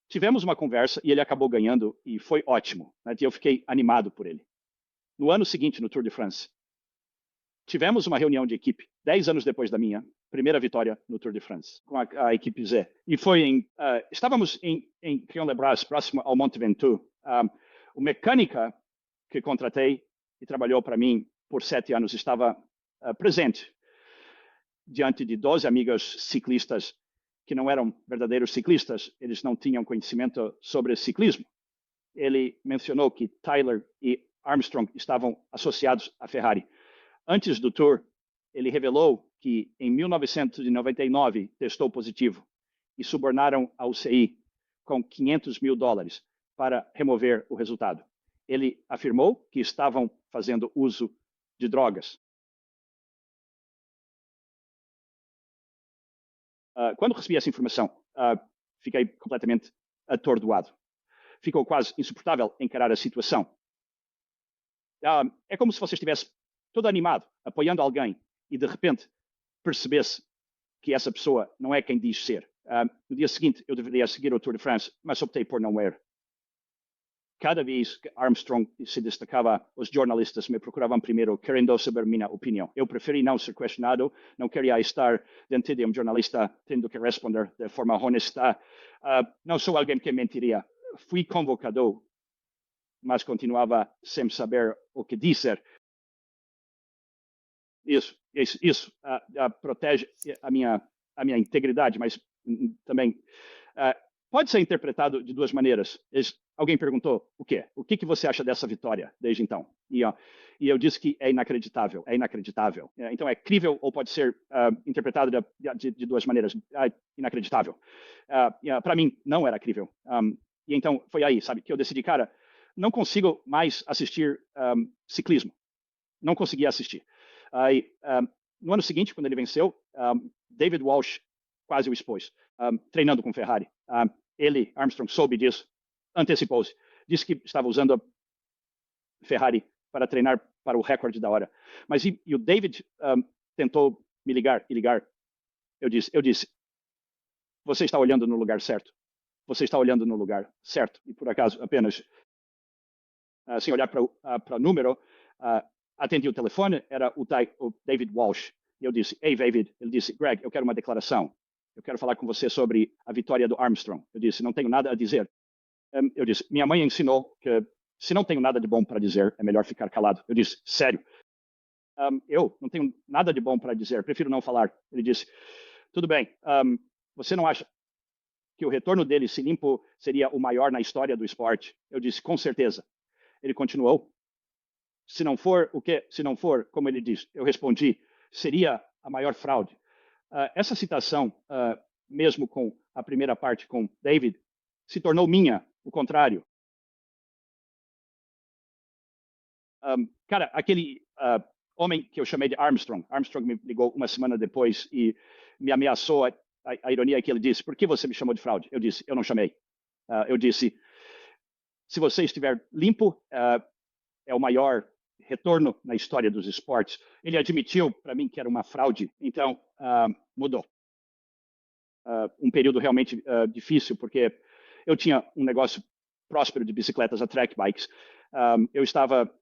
Tivemos uma conversa e ele acabou ganhando e foi ótimo, né? E eu fiquei animado por ele. No ano seguinte, no Tour de France, tivemos uma reunião de equipe, 10 anos depois da minha primeira vitória no Tour de France, com a equipe Z. E foi estávamos em Crillon-les-Bras, próximo ao Mont Ventoux. O mecânica que contratei e trabalhou para mim por 7 anos estava presente diante de 12 amigos ciclistas que não eram verdadeiros ciclistas, eles não tinham conhecimento sobre ciclismo. Ele mencionou que Tyler e Armstrong estavam associados à Ferrari. Antes do Tour, ele revelou que em 1999 testou positivo e subornaram a UCI com $500 mil para remover o resultado. Ele afirmou que estavam fazendo uso de drogas. Quando recebi essa informação, fiquei completamente atordoado. Ficou quase insuportável encarar a situação. É como se você estivesse todo animado, apoiando alguém, e de repente percebesse que essa pessoa não é quem diz ser. No dia seguinte, eu deveria seguir o Tour de France, mas optei por não ir. Cada vez que Armstrong se destacava, os jornalistas me procuravam primeiro, querendo saber minha opinião. Eu preferi não ser questionado, não queria estar diante de um jornalista tendo que responder de forma honesta. Não sou alguém que mentiria. Fui convocado mas continuava sem saber o que dizer. Isso protege a minha integridade, mas também pode ser interpretado de duas maneiras. Alguém perguntou o quê? O que você acha dessa vitória desde então? E eu disse que é inacreditável, é inacreditável. Então é crível ou pode ser interpretado de duas maneiras. Inacreditável. Para mim, não era crível. E então foi aí, sabe, que eu decidi, cara, não consigo mais assistir ciclismo. Não conseguia assistir. Aí, no ano seguinte, quando ele venceu, David Walsh quase o expôs, treinando com Ferrari. Ele, Armstrong, soube disso, antecipou-se, disse que estava usando a Ferrari para treinar para o recorde da hora. Mas e o David tentou me ligar e ligar. Eu disse, você está olhando no lugar certo. Você está olhando no lugar certo. E por acaso, apenas sem olhar para o número, atendi o telefone, era o David Walsh. E eu disse, hey, David. Ele disse, Greg, eu quero uma declaração. Eu quero falar com você sobre a vitória do Armstrong. Eu disse, não tenho nada a dizer. Eu disse, minha mãe ensinou que se não tenho nada de bom para dizer, é melhor ficar calado. Eu disse, sério? Eu não tenho nada de bom para dizer, prefiro não falar. Ele disse, tudo bem, você não acha que o retorno dele, se limpo, seria o maior na história do esporte? Eu disse, com certeza. Ele continuou, se não for, o quê? Se não for, como ele diz, eu respondi, seria a maior fraude. Essa citação, mesmo com a primeira parte com David, se tornou minha, o contrário. Cara, aquele homem que eu chamei de Armstrong me ligou uma semana depois e me ameaçou. A ironia é que ele disse, por que você me chamou de fraude? Eu disse, eu não chamei. Eu disse, se você estiver limpo, é o maior retorno na história dos esportes. Ele admitiu para mim que era uma fraude, então mudou. Um período realmente difícil, porque eu tinha um negócio próspero de bicicletas, a track bikes. Eu estava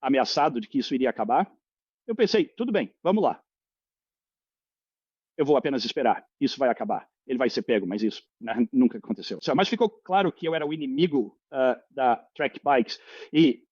ameaçado de que isso iria acabar. Eu pensei, tudo bem, vamos lá. Eu vou apenas esperar, isso vai acabar. Ele vai ser pego, mas isso nunca aconteceu. Mas ficou claro que eu era o inimigo da track bikes e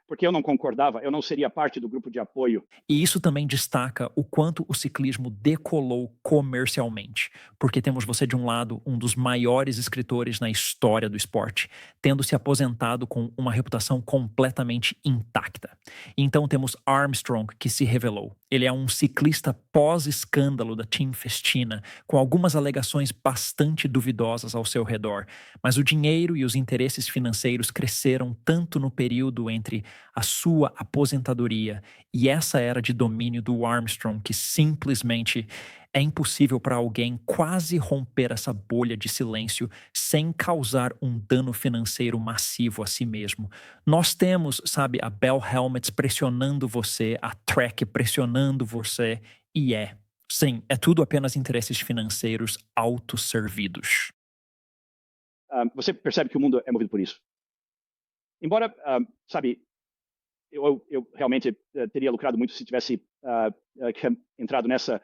porque eu não concordava, eu não seria parte do grupo de apoio. E isso também destaca o quanto o ciclismo decolou comercialmente, porque temos você de um lado, um dos maiores escritores na história do esporte, tendo se aposentado com uma reputação completamente intacta. Então temos Armstrong, que se revelou. Ele é um ciclista pós-escândalo da Team Festina, com algumas alegações bastante duvidosas ao seu redor, mas o dinheiro e os interesses financeiros cresceram tanto no período entre a sua aposentadoria e essa era de domínio do Armstrong que simplesmente é impossível para alguém quase romper essa bolha de silêncio sem causar um dano financeiro massivo a si mesmo. Nós temos, sabe, a Bell Helmets pressionando você, a Trek pressionando você, e sim, é tudo apenas interesses financeiros autosservidos. Você percebe que o mundo é movido por isso. Embora, sabe, eu realmente teria lucrado muito se tivesse entrado nessa,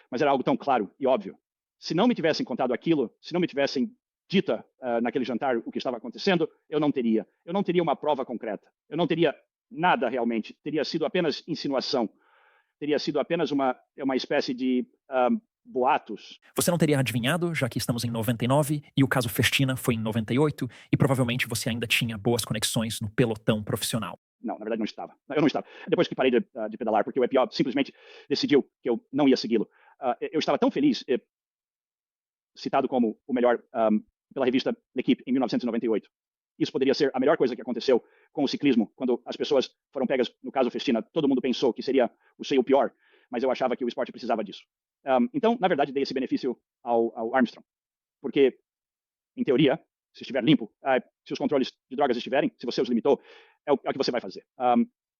mas era algo tão claro e óbvio. Se não me tivessem contado aquilo, se não me tivessem dito naquele jantar o que estava acontecendo, eu não teria uma prova concreta, eu não teria nada realmente, teria sido apenas insinuação, teria sido apenas uma espécie de boatos. Você não teria adivinhado, já que estamos em 99 e o caso Festina foi em 98 e provavelmente você ainda tinha boas conexões no pelotão profissional. Não, na verdade não estava. Eu não estava. Depois que parei de pedalar, porque o EPO simplesmente decidiu que eu não ia segui-lo. Eu estava tão feliz, citado como o melhor pela revista L'Equipe em 1998. Isso poderia ser a melhor coisa que aconteceu com o ciclismo, quando as pessoas foram pegas no caso Festina. Todo mundo pensou que seria o pior, mas eu achava que o esporte precisava disso. Então, na verdade, dei esse benefício ao Armstrong, porque, em teoria, se estiver limpo, se os controles de drogas estiverem, se você os limitou, é o que você vai fazer.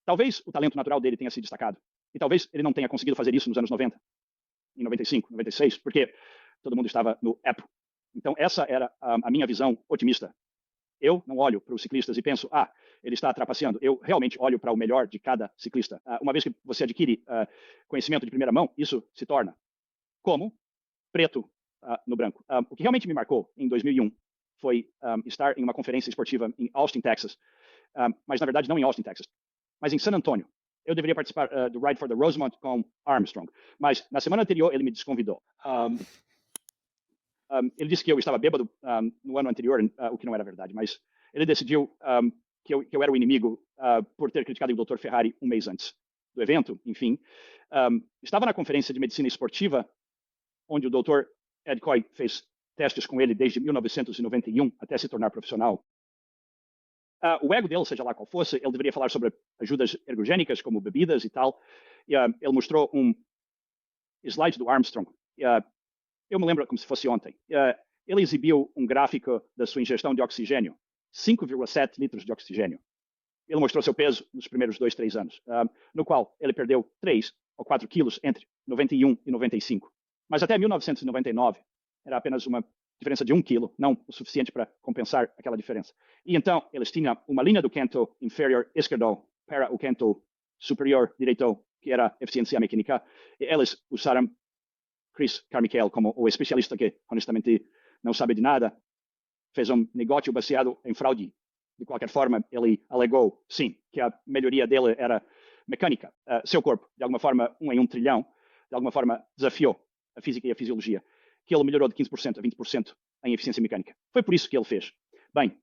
Talvez o talento natural dele tenha se destacado, e talvez ele não tenha conseguido fazer isso nos anos 90, em 95, 96, porque todo mundo estava no EPO. Então, essa era a minha visão otimista. Eu não olho para os ciclistas e penso, ele está trapaceando. Eu realmente olho para o melhor de cada ciclista. Uma vez que você adquire conhecimento de primeira mão, isso se torna como preto no branco. O que realmente me marcou em 2001 foi estar em uma conferência esportiva em Austin, Texas, mas na verdade não em Austin, Texas, mas em San Antonio. Eu deveria participar do Ride for the Rosemont com Armstrong, mas na semana anterior ele me desconvidou. Ele disse que eu estava bêbado no ano anterior, o que não era verdade, mas ele decidiu que eu era o inimigo por ter criticado o Dr. Ferrari um mês antes do evento, enfim. Estava na conferência de medicina esportiva, onde o Dr. Ed Coy fez testes com ele desde 1991 até se tornar profissional. O ego dele, seja lá qual fosse, ele deveria falar sobre ajudas ergogênicas, como bebidas e tal. Ele mostrou um slide do Armstrong. Eu me lembro como se fosse ontem. Ele exibiu um gráfico da sua ingestão de oxigênio. 5,7 litros de oxigênio. Ele mostrou seu peso nos primeiros 2-3 anos, no qual ele perdeu 3 ou 4 quilos entre 91 e 95. Mas até 1999 era apenas uma diferença de 1 quilo, não o suficiente para compensar aquela diferença. E então eles tinham uma linha do canto inferior esquerdo para o canto superior direito, que era eficiência mecânica, e eles usaram Chris Carmichael como o especialista que, honestamente, não sabe de nada, fez um negócio baseado em fraude. De qualquer forma, ele alegou, sim, que a melhoria dele era mecânica. Seu corpo, de alguma forma, 1 em 1 trilhão, de alguma forma, desafiou a física e a fisiologia, que ele melhorou de 15% a 20% em eficiência mecânica. Foi por isso que ele fez. Bem,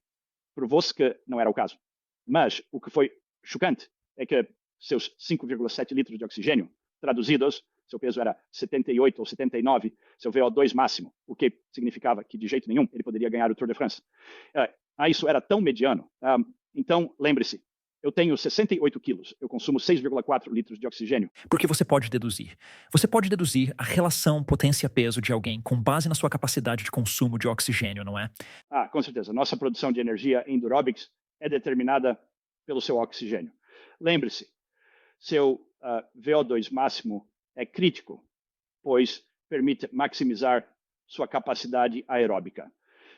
provou-se que não era o caso. Mas o que foi chocante é que seus 5,7 litros de oxigênio, traduzidos, seu peso era 78 ou 79, seu VO2 máximo, o que significava que de jeito nenhum ele poderia ganhar o Tour de France. Isso era tão mediano. Então, lembre-se, eu tenho 68 quilos, eu consumo 6,4 litros de oxigênio. Porque você pode deduzir. Você pode deduzir a relação potência-peso de alguém com base na sua capacidade de consumo de oxigênio, não é? Com certeza. Nossa produção de energia em Durobics é determinada pelo seu oxigênio. Lembre-se, seu VO2 máximo é crítico, pois permite maximizar sua capacidade aeróbica.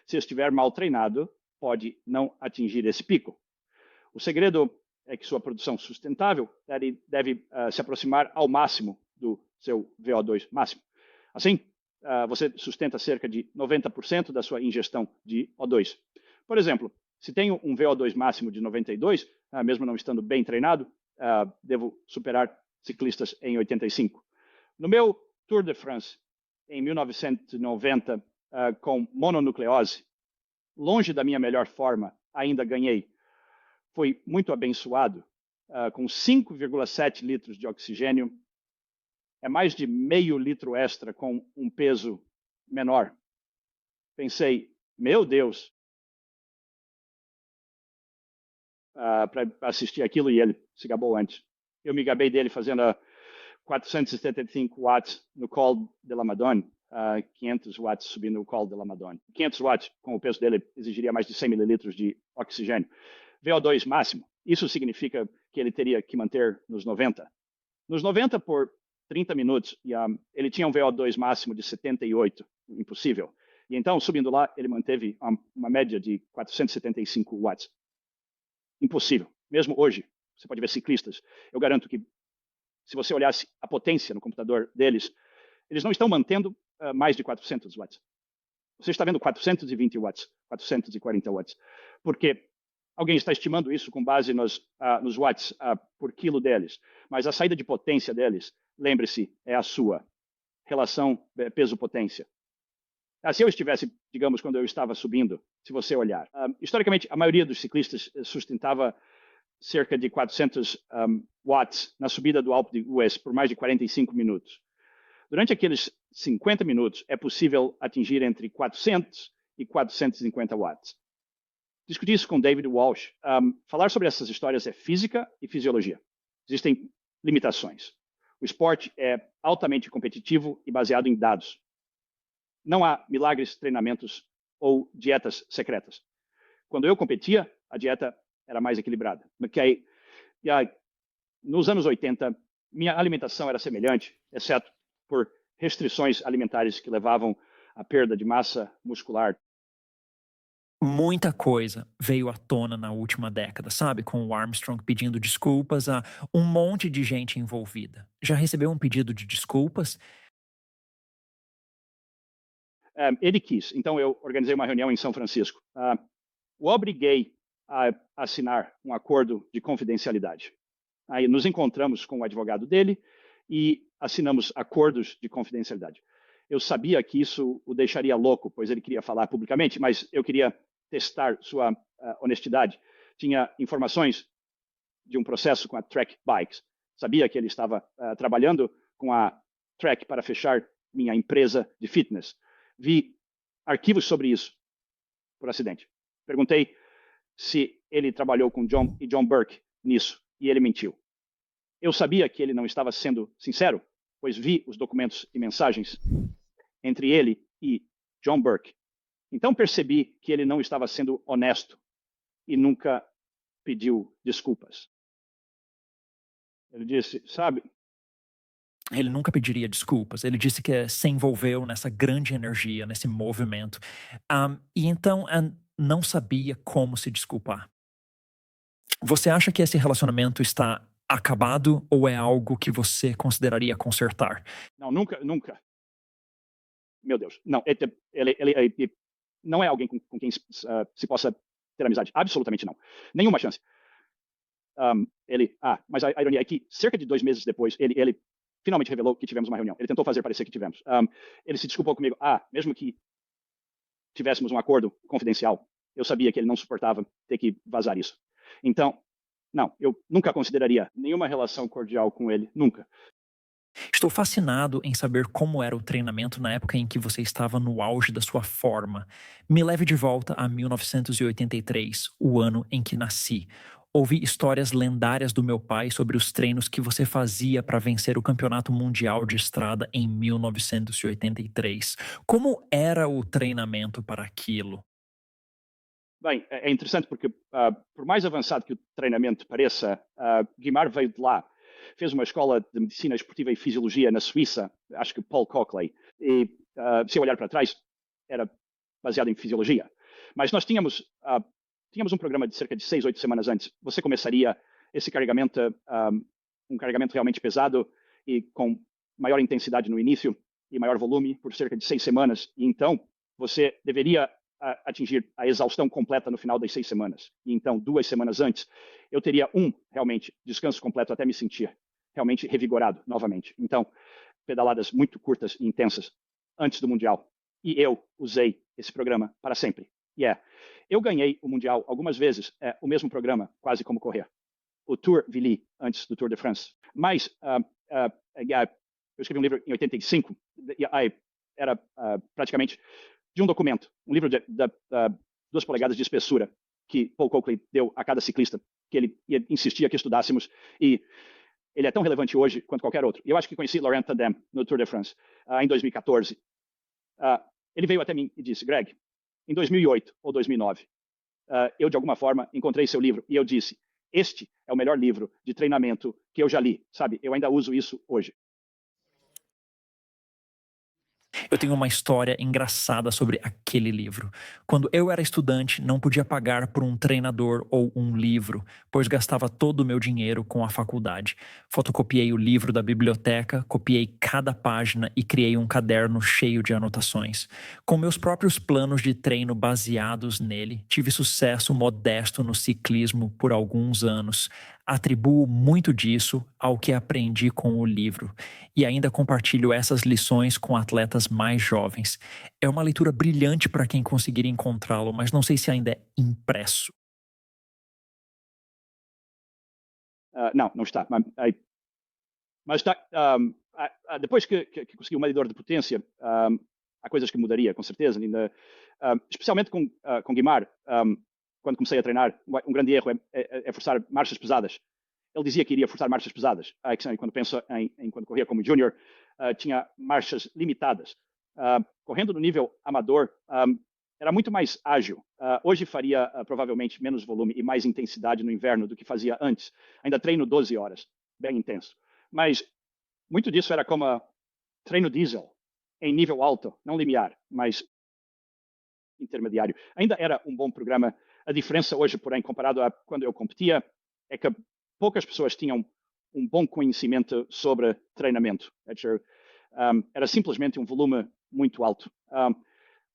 Se estiver mal treinado, pode não atingir esse pico. O segredo é que sua produção sustentável deve se aproximar ao máximo do seu VO2 máximo. Assim, você sustenta cerca de 90% da sua ingestão de O2. Por exemplo, se tenho um VO2 máximo de 92, mesmo não estando bem treinado, devo superar ciclistas em 85. No meu Tour de France, em 1990, com mononucleose, longe da minha melhor forma, ainda ganhei. Foi muito abençoado, com 5,7 litros de oxigênio, é mais de meio litro extra com um peso menor. Pensei, meu Deus, para assistir aquilo, e ele se gabou antes. Eu me gabei dele fazendo 475 watts no Col de la Madone, 500 watts subindo o Col de la Madone. 500 watts, com o peso dele, exigiria mais de 100 mililitros de oxigênio. VO2 máximo, isso significa que ele teria que manter nos 90. Nos 90 por 30 minutos, e ele tinha um VO2 máximo de 78, impossível. E então, subindo lá, ele manteve uma média de 475 watts. Impossível. Mesmo hoje, você pode ver ciclistas, eu garanto que se você olhasse a potência no computador deles, eles não estão mantendo mais de 400 watts. Você está vendo 420 watts, 440 watts. Porque alguém está estimando isso com base nos watts por quilo deles. Mas a saída de potência deles, lembre-se, é a sua relação peso-potência. Se eu estivesse, digamos, quando eu estava subindo, se você olhar, historicamente, a maioria dos ciclistas sustentava cerca de 400 watts na subida do Alpe d'Huez por mais de 45 minutos. Durante aqueles 50 minutos, é possível atingir entre 400 e 450 watts. Discuti isso com David Walsh. Falar sobre essas histórias é física e fisiologia. Existem limitações. O esporte é altamente competitivo e baseado em dados. Não há milagres, treinamentos ou dietas secretas. Quando eu competia, a dieta era mais equilibrada. Okay? Nos anos 80, minha alimentação era semelhante, exceto por restrições alimentares que levavam à perda de massa muscular. Muita coisa veio à tona na última década, sabe? Com o Armstrong pedindo desculpas a um monte de gente envolvida. Já recebeu um pedido de desculpas? Ele quis. Então, eu organizei uma reunião em São Francisco. O obriguei a assinar um acordo de confidencialidade. Aí nos encontramos com o advogado dele e assinamos acordos de confidencialidade. Eu sabia que isso o deixaria louco, pois ele queria falar publicamente, mas eu queria testar sua honestidade. Tinha informações de um processo com a Trek Bikes. Sabia que ele estava trabalhando com a Trek para fechar minha empresa de fitness. Vi arquivos sobre isso por acidente. Perguntei se ele trabalhou com John e John Burke nisso, e ele mentiu. Eu sabia que ele não estava sendo sincero, pois vi os documentos e mensagens entre ele e John Burke. Então percebi que ele não estava sendo honesto e nunca pediu desculpas. Ele disse, sabe, Ele nunca pediria desculpas. Ele disse que se envolveu nessa grande energia, nesse movimento. E então não sabia como se desculpar. Você acha que esse relacionamento está acabado ou é algo que você consideraria consertar? não, nunca. Meu Deus, não, ele não é alguém com quem se possa ter amizade. Absolutamente não. Nenhuma chance. Mas a ironia é que cerca de 2 meses depois, ele finalmente revelou que tivemos uma reunião. Ele tentou fazer parecer que tivemos. Ele se desculpou comigo. Mesmo que tivéssemos um acordo confidencial, eu sabia que ele não suportava ter que vazar isso. Então, não, eu nunca consideraria nenhuma relação cordial com ele, nunca. Estou fascinado em saber como era o treinamento na época em que você estava no auge da sua forma. Me leve de volta a 1983, o ano em que nasci. Ouvi histórias lendárias do meu pai sobre os treinos que você fazia para vencer o Campeonato Mundial de Estrada em 1983. Como era o treinamento para aquilo? Bem, é interessante porque, por mais avançado que o treinamento pareça, Guimar veio de lá. Fez uma escola de medicina esportiva e fisiologia na Suíça, acho que Paul Cochley. E, se eu olhar para trás, era baseado em fisiologia. Mas nós tínhamos um programa de cerca de 6, 8 semanas antes. Você começaria esse carregamento, um carregamento realmente pesado e com maior intensidade no início e maior volume por cerca de 6 semanas. E então, você deveria atingir a exaustão completa no final das 6 semanas. E então, 2 semanas antes, eu teria realmente, descanso completo até me sentir realmente revigorado novamente. Então, pedaladas muito curtas e intensas antes do Mundial. E eu usei esse programa para sempre. Eu ganhei o Mundial algumas vezes, o mesmo programa, quase como correr. O Tour Villy, antes do Tour de France. Mas eu escrevi um livro em 85, era praticamente de um documento, um livro de 2 polegadas de espessura que Paul Cochley deu a cada ciclista, que ele insistia que estudássemos, e ele é tão relevante hoje quanto qualquer outro. E eu acho que conheci Laurent Tandem no Tour de France, em 2014. Ele veio até mim e disse, Greg, em 2008 ou 2009, eu de alguma forma encontrei seu livro e eu disse, este é o melhor livro de treinamento que eu já li, sabe? Eu ainda uso isso hoje. Eu tenho uma história engraçada sobre aquele livro. Quando eu era estudante, não podia pagar por um treinador ou um livro, pois gastava todo o meu dinheiro com a faculdade. Fotocopiei o livro da biblioteca, copiei cada página e criei um caderno cheio de anotações. Com meus próprios planos de treino baseados nele, tive sucesso modesto no ciclismo por alguns anos. Atribuo muito disso ao que aprendi com o livro e ainda compartilho essas lições com atletas mais jovens. É uma leitura brilhante para quem conseguir encontrá-lo, mas não sei se ainda é impresso. Não está. Mas está, depois que consegui um medidor de potência, há coisas que mudaria, com certeza. Ainda, especialmente com Guimar, quando comecei a treinar, um grande erro é forçar marchas pesadas. Ele dizia que iria forçar marchas pesadas. Quando penso em quando corria como júnior, tinha marchas limitadas. Correndo no nível amador, era muito mais ágil. Hoje faria provavelmente menos volume e mais intensidade no inverno do que fazia antes. Ainda treino 12 horas, bem intenso. Mas muito disso era como treino diesel, em nível alto, não limiar, mas intermediário. Ainda era um bom programa. A diferença hoje, porém, comparado a quando eu competia, é que poucas pessoas tinham um bom conhecimento sobre treinamento. Era simplesmente um volume muito alto.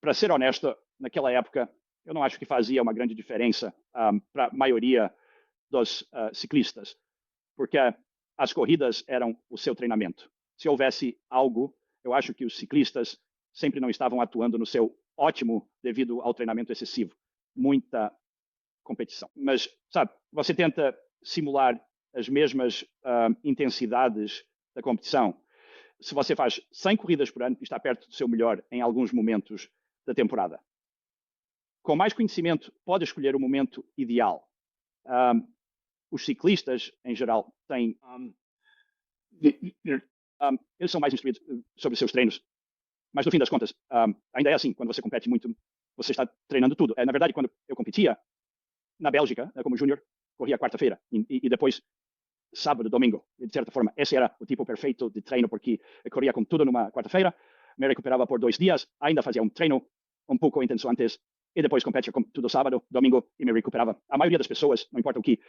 Para ser honesto, naquela época, eu não acho que fazia uma grande diferença para a maioria dos ciclistas, porque as corridas eram o seu treinamento. Se houvesse algo, eu acho que os ciclistas sempre não estavam atuando no seu ótimo devido ao treinamento excessivo. Muita competição. Mas, sabe, você tenta simular as mesmas intensidades da competição. Se você faz 100 corridas por ano, está perto do seu melhor em alguns momentos da temporada. Com mais conhecimento, pode escolher o momento ideal. Os ciclistas, em geral, têm... eles são mais instruídos sobre os seus treinos, mas no fim das contas, ainda é assim, quando você compete muito, você está treinando tudo. Na verdade, quando eu competia na Bélgica, como júnior, corria quarta-feira e depois sábado, domingo. De certa forma, esse era o tipo perfeito de treino, porque eu corria com tudo numa quarta-feira, me recuperava por 2 dias, ainda fazia um treino um pouco intenso antes, e depois competia com tudo sábado, domingo, e me recuperava. A maioria das pessoas, não importa o que,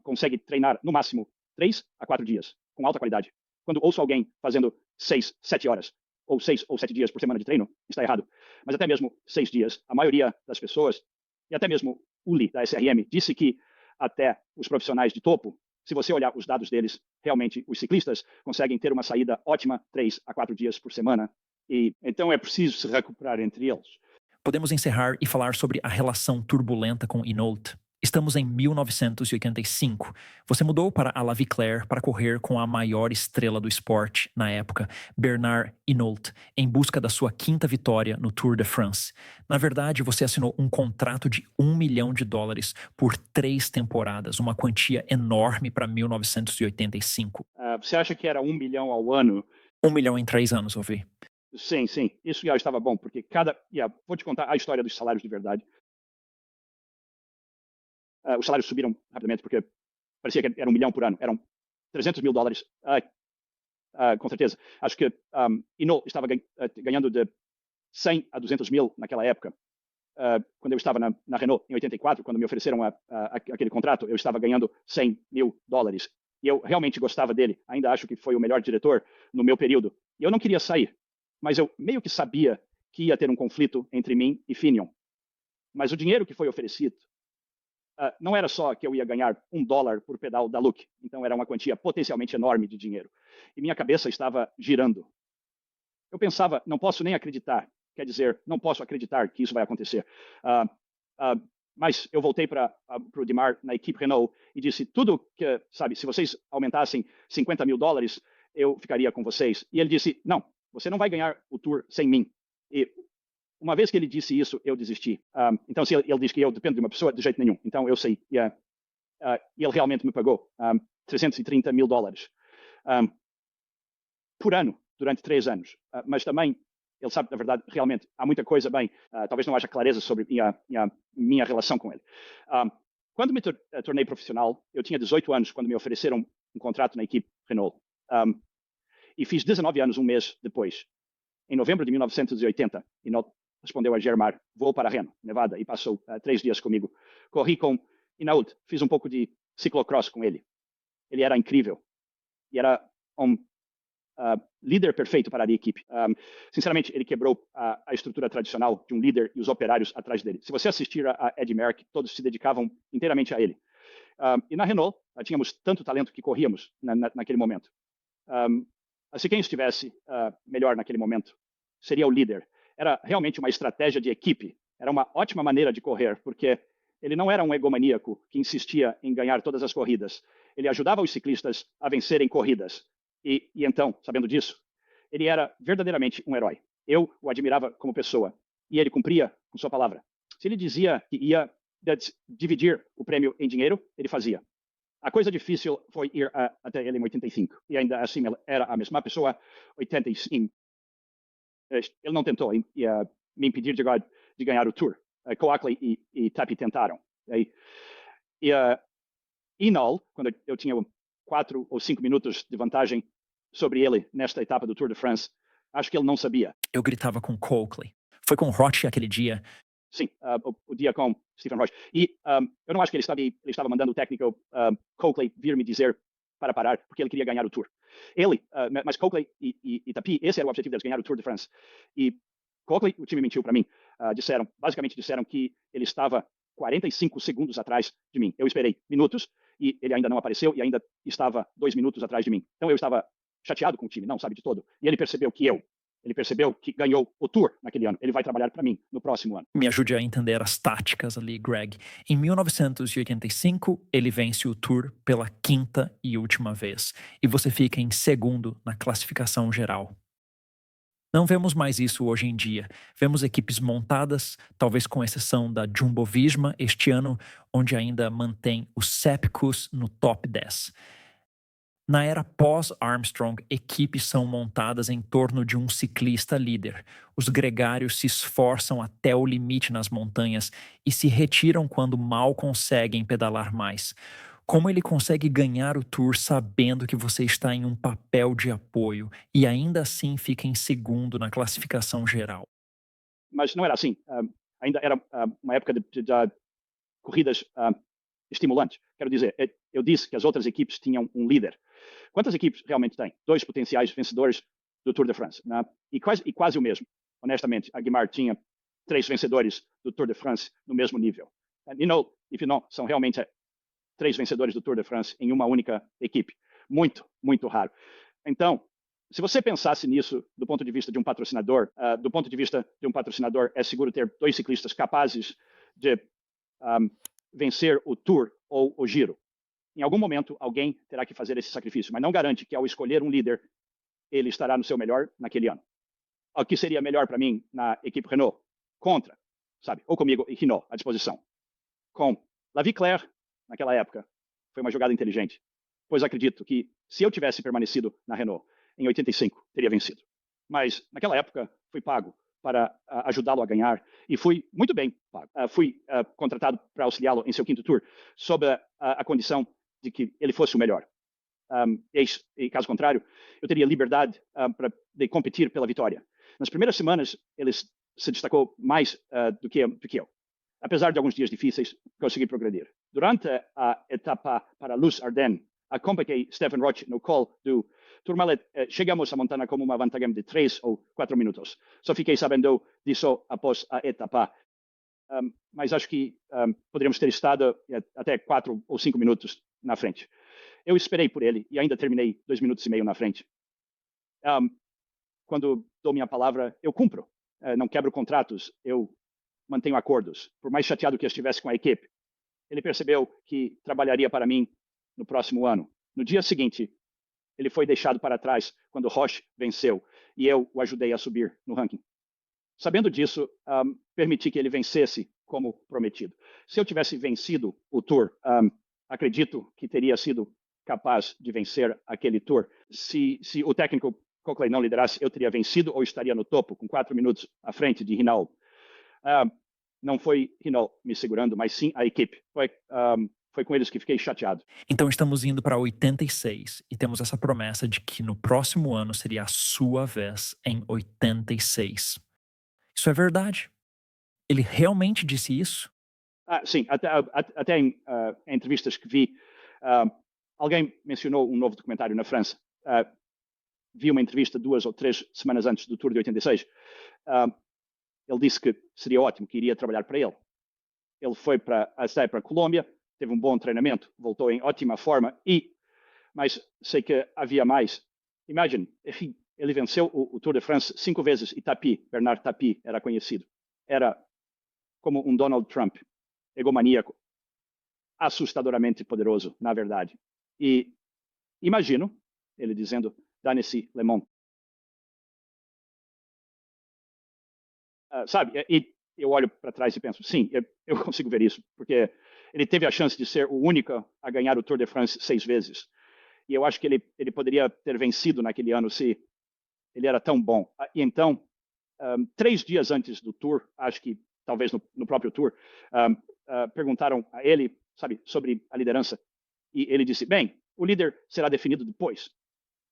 consegue treinar no máximo 3 a 4 dias, com alta qualidade. Quando ouço alguém fazendo 6, 7 horas, ou 6 ou 7 dias por semana de treino, está errado. Mas até mesmo 6 dias, a maioria das pessoas, e até mesmo Uli, da SRM, disse que até os profissionais de topo, se você olhar os dados deles, realmente os ciclistas conseguem ter uma saída ótima 3 a 4 dias por semana. E então é preciso se recuperar entre eles. Podemos encerrar e falar sobre a relação turbulenta com Hinault. Estamos em 1985. Você mudou para a La Viclair para correr com a maior estrela do esporte na época, Bernard Hinault, em busca da sua 5ª vitória no Tour de France. Na verdade, você assinou um contrato de $1 milhão por 3 temporadas, uma quantia enorme para 1985. Você acha que era 1 milhão ao ano? 1 milhão em 3 anos, ouvi. Sim, sim. Isso já estava bom, porque vou te contar a história dos salários de verdade. Os salários subiram rapidamente, porque parecia que era 1 milhão por ano. Eram $300 mil. Com certeza. Acho que Hinault estava ganhando de 100 a 200 mil naquela época. Quando eu estava na Renault, em 84, quando me ofereceram aquele contrato, eu estava ganhando $100 mil. E eu realmente gostava dele. Ainda acho que foi o melhor diretor no meu período. E eu não queria sair, mas eu meio que sabia que ia ter um conflito entre mim e Finion. Mas o dinheiro que foi oferecido não era só que eu ia ganhar $1 por pedal da Look, então era uma quantia potencialmente enorme de dinheiro. E minha cabeça estava girando. Eu pensava, não posso nem acreditar, quer dizer, não posso acreditar que isso vai acontecer. Mas eu voltei para o Dimar na equipe Renault e disse, tudo que, sabe, se vocês aumentassem $50 mil, eu ficaria com vocês. E ele disse, não, você não vai ganhar o Tour sem mim. E uma vez que ele disse isso, eu desisti. Então, se ele diz que eu dependo de uma pessoa, de jeito nenhum. Então, eu sei. E ele realmente me pagou $330 mil por ano, durante 3 anos. Mas também, ele sabe, na verdade, realmente, há muita coisa bem. Talvez não haja clareza sobre minha relação com ele. Quando me tornei profissional, eu tinha 18 anos quando me ofereceram um contrato na equipe Renault. E fiz 19 anos um mês depois. Em novembro de 1980, Hinault respondeu a Germar, vou para Reno, Nevada, e passou 3 dias comigo. Corri com Hinault, fiz um pouco de ciclocross com ele. Ele era incrível. E era um líder perfeito para a equipe. Sinceramente, ele quebrou a estrutura tradicional de um líder e os operários atrás dele. Se você assistir a Ed Merckx, todos se dedicavam inteiramente a ele. E na Renault, tínhamos tanto talento que corríamos naquele momento. Se quem estivesse melhor naquele momento seria o líder. Era realmente uma estratégia de equipe. Era uma ótima maneira de correr, porque ele não era um egomaníaco que insistia em ganhar todas as corridas. Ele ajudava os ciclistas a vencerem corridas. E então, sabendo disso, ele era verdadeiramente um herói. Eu o admirava como pessoa. E ele cumpria com sua palavra. Se ele dizia que ia dividir o prêmio em dinheiro, ele fazia. A coisa difícil foi ir até ele em 85. E ainda assim, ele era a mesma pessoa. 85. Ele não tentou me impedir de ganhar o Tour. Coakley e Tapi tentaram. E Hinault, quando eu tinha 4 ou 5 minutos de vantagem sobre ele nesta etapa do Tour de France, acho que ele não sabia. Eu gritava com Coakley. Foi com Roche aquele dia. Sim, o dia com Stephen Roche. E eu não acho que ele estava mandando o técnico Coakley vir me dizer para parar, porque ele queria ganhar o Tour. Mas Coakley e Tapi, esse era o objetivo deles, ganhar o Tour de France. E Coakley, o time mentiu para mim. basicamente disseram que ele estava 45 segundos atrás de mim. Eu esperei minutos e ele ainda não apareceu e ainda estava 2 minutos atrás de mim. Então eu estava chateado com o time, não sabe de todo. E ele percebeu que ganhou o Tour naquele ano. Ele vai trabalhar para mim no próximo ano. Me ajude a entender as táticas ali, Greg. Em 1985, ele vence o Tour pela quinta e última vez. E você fica em segundo na classificação geral. Não vemos mais isso hoje em dia. Vemos equipes montadas, talvez com exceção da Jumbo-Visma este ano, onde ainda mantém o Sepkus no top 10. Na era pós-Armstrong, equipes são montadas em torno de um ciclista líder. Os gregários se esforçam até o limite nas montanhas e se retiram quando mal conseguem pedalar mais. Como ele consegue ganhar o Tour sabendo que você está em um papel de apoio e ainda assim fica em segundo na classificação geral? Mas não era assim. Ainda era uma época de corridas estimulantes. Quero dizer, eu disse que as outras equipes tinham um líder. Quantas equipes realmente têm? 2 potenciais vencedores do Tour de France. Né? E quase o mesmo. Honestamente, a Guimard tinha 3 vencedores do Tour de France no mesmo nível. São realmente 3 vencedores do Tour de France em uma única equipe. Muito, muito raro. Então, se você pensasse nisso do ponto de vista de um patrocinador, é seguro ter 2 ciclistas capazes de vencer o Tour ou o Giro. Em algum momento, alguém terá que fazer esse sacrifício, mas não garante que ao escolher um líder, ele estará no seu melhor naquele ano. O que seria melhor para mim na equipe Renault? Contra, sabe? Ou comigo e Renault à disposição. Com Laviclair, naquela época, foi uma jogada inteligente, pois acredito que se eu tivesse permanecido na Renault em 85, teria vencido. Mas naquela época fui pago para ajudá-lo a ganhar e fui muito bem pago. Fui contratado para auxiliá-lo em seu quinto Tour, sob a condição de que ele fosse o melhor. E caso contrário, eu teria liberdade de competir pela vitória. Nas primeiras semanas, ele se destacou mais do que eu. Apesar de alguns dias difíceis, consegui progredir. Durante a etapa para Luz Ardennes, acompanhei Stefan Roche no call do Tourmalet. Chegamos a Montana com uma vantagem de 3 ou 4 minutos. Só fiquei sabendo disso após a etapa. Mas acho que poderíamos ter estado até 4 ou 5 minutos na frente. Eu esperei por ele e ainda terminei 2 minutos e meio na frente. Quando dou minha palavra, eu cumpro. Não quebro contratos, eu mantenho acordos. Por mais chateado que eu estivesse com a equipe, ele percebeu que trabalharia para mim no próximo ano. No dia seguinte, ele foi deixado para trás quando Roche venceu e eu o ajudei a subir no ranking. Sabendo disso, permiti que ele vencesse como prometido. Se eu tivesse vencido o Tour, acredito que teria sido capaz de vencer aquele Tour. Se o técnico Coquelin não liderasse, eu teria vencido ou estaria no topo, com 4 minutos à frente de Hinault. Não foi Hinault me segurando, mas sim a equipe. Foi com eles que fiquei chateado. Então estamos indo para 86 e temos essa promessa de que no próximo ano seria a sua vez em 86. Isso é verdade? Ele realmente disse isso? Sim, até em entrevistas que vi, alguém mencionou um novo documentário na França. Vi uma entrevista 2 ou 3 semanas antes do Tour de 86. Ele disse que seria ótimo, que iria trabalhar para ele. Ele foi para a Colômbia, teve um bom treinamento, voltou em ótima forma, mas sei que havia mais. Imagine, ele venceu o Tour de France 5 vezes e Bernard Tapie era conhecido. Era como um Donald Trump, egomaníaco, assustadoramente poderoso, na verdade. E imagino ele dizendo, dane-se Le Mans. Sabe, e eu olho para trás e penso, sim, eu consigo ver isso, porque ele teve a chance de ser o único a ganhar o Tour de France 6 vezes. E eu acho que ele poderia ter vencido naquele ano se ele era tão bom. E então, 3 dias antes do Tour, acho que talvez no próprio Tour, perguntaram a ele, sabe, sobre a liderança. E ele disse, bem, o líder será definido depois.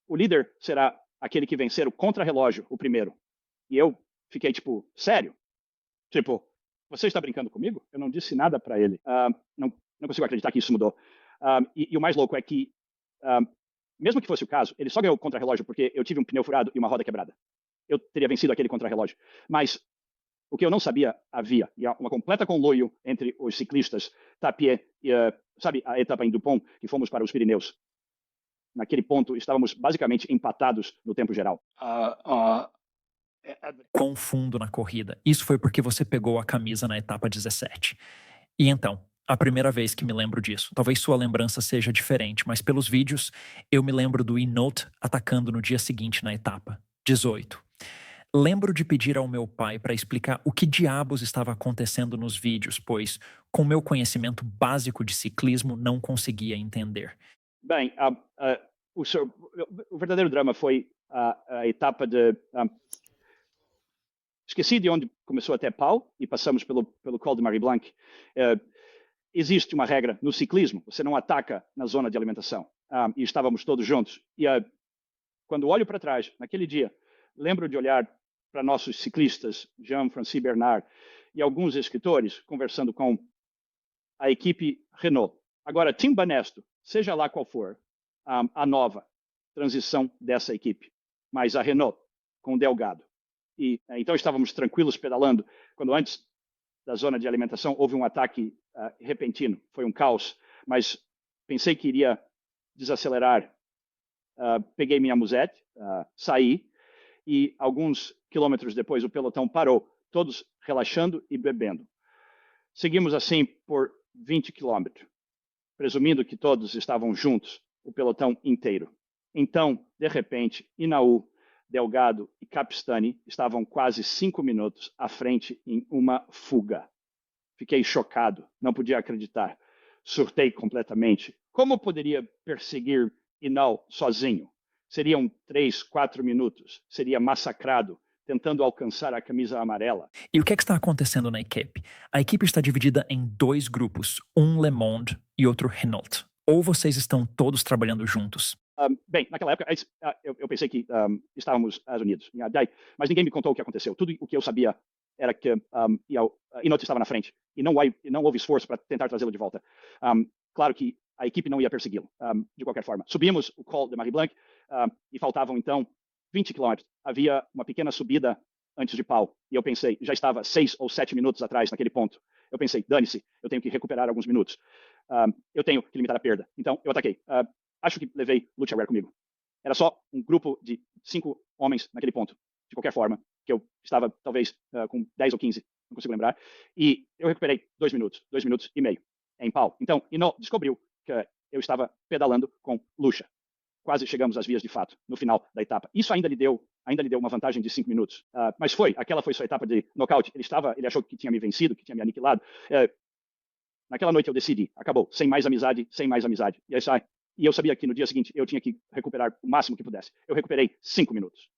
O líder será aquele que vencer o contrarrelógio, o primeiro. E eu fiquei tipo, sério? Tipo, você está brincando comigo? Eu não disse nada para ele. Não consigo acreditar que isso mudou. E o mais louco é que, mesmo que fosse o caso, ele só ganhou o contrarrelógio porque eu tive um pneu furado e uma roda quebrada. Eu teria vencido aquele contrarrelógio. Mas O que eu não sabia, havia uma completa conluio entre os ciclistas Tapie e, sabe, a etapa em Dupont, que fomos para os Pirineus. Naquele ponto, estávamos basicamente empatados no tempo geral. Com fundo na corrida. Isso foi porque você pegou a camisa na etapa 17. E então, a primeira vez que me lembro disso, talvez sua lembrança seja diferente, mas pelos vídeos, eu me lembro do Hinault atacando no dia seguinte na etapa 18. Lembro de pedir ao meu pai para explicar o que diabos estava acontecendo nos vídeos, pois, com meu conhecimento básico de ciclismo, não conseguia entender. Bem, o verdadeiro drama foi a etapa de... esqueci de onde começou até Pau e passamos pelo Col de Marie Blanc. Existe uma regra no ciclismo, você não ataca na zona de alimentação. E estávamos todos juntos. E quando olho para trás, naquele dia, lembro de olhar para nossos ciclistas, Jean-Francis Bernard, e alguns escritores, conversando com a equipe Renault. Agora, Team Banesto, seja lá qual for a nova transição dessa equipe, mas a Renault com o Delgado. E então estávamos tranquilos pedalando, quando antes da zona de alimentação houve um ataque repentino, foi um caos, mas pensei que iria desacelerar. Peguei minha musette, saí, e alguns quilômetros depois o pelotão parou, todos relaxando e bebendo. Seguimos assim por 20 quilômetros, presumindo que todos estavam juntos, o pelotão inteiro. Então, de repente, Hinault, Delgado e Capistani estavam quase 5 minutos à frente em uma fuga. Fiquei chocado, não podia acreditar. Surtei completamente. Como poderia perseguir Hinault sozinho? Seriam 3, 4 minutos. Seria massacrado, tentando alcançar a camisa amarela. E o que é que está acontecendo na equipe? A equipe está dividida em 2 grupos, um Le Monde e outro Renault. Ou vocês estão todos trabalhando juntos? Bem, naquela época, eu pensei que estávamos unidos. Mas ninguém me contou o que aconteceu. Tudo o que eu sabia era que Hinault estava na frente. E não houve esforço para tentar trazê-lo de volta. Claro que a equipe não ia persegui-lo, de qualquer forma. Subimos o Col de Marie Blanc e faltavam, então, 20 quilômetros. Havia uma pequena subida antes de Pau. E eu pensei, já estava 6 ou 7 minutos atrás naquele ponto. Eu pensei, dane-se, eu tenho que recuperar alguns minutos. Eu tenho que limitar a perda. Então, eu ataquei. Acho que levei Lucha comigo. Era só um grupo de 5 homens naquele ponto. De qualquer forma, que eu estava talvez com 10 ou 15, não consigo lembrar. E eu recuperei 2 minutos e meio em Pau. Então, Hinault descobriu que eu estava pedalando com Lucha. Quase chegamos às vias de fato, no final da etapa. Isso ainda lhe deu uma vantagem de 5 minutos. Mas aquela foi sua etapa de nocaute. Ele achou que tinha me vencido, que tinha me aniquilado. Naquela noite eu decidi, acabou, sem mais amizade. E eu sabia que no dia seguinte eu tinha que recuperar o máximo que pudesse. Eu recuperei 5 minutos.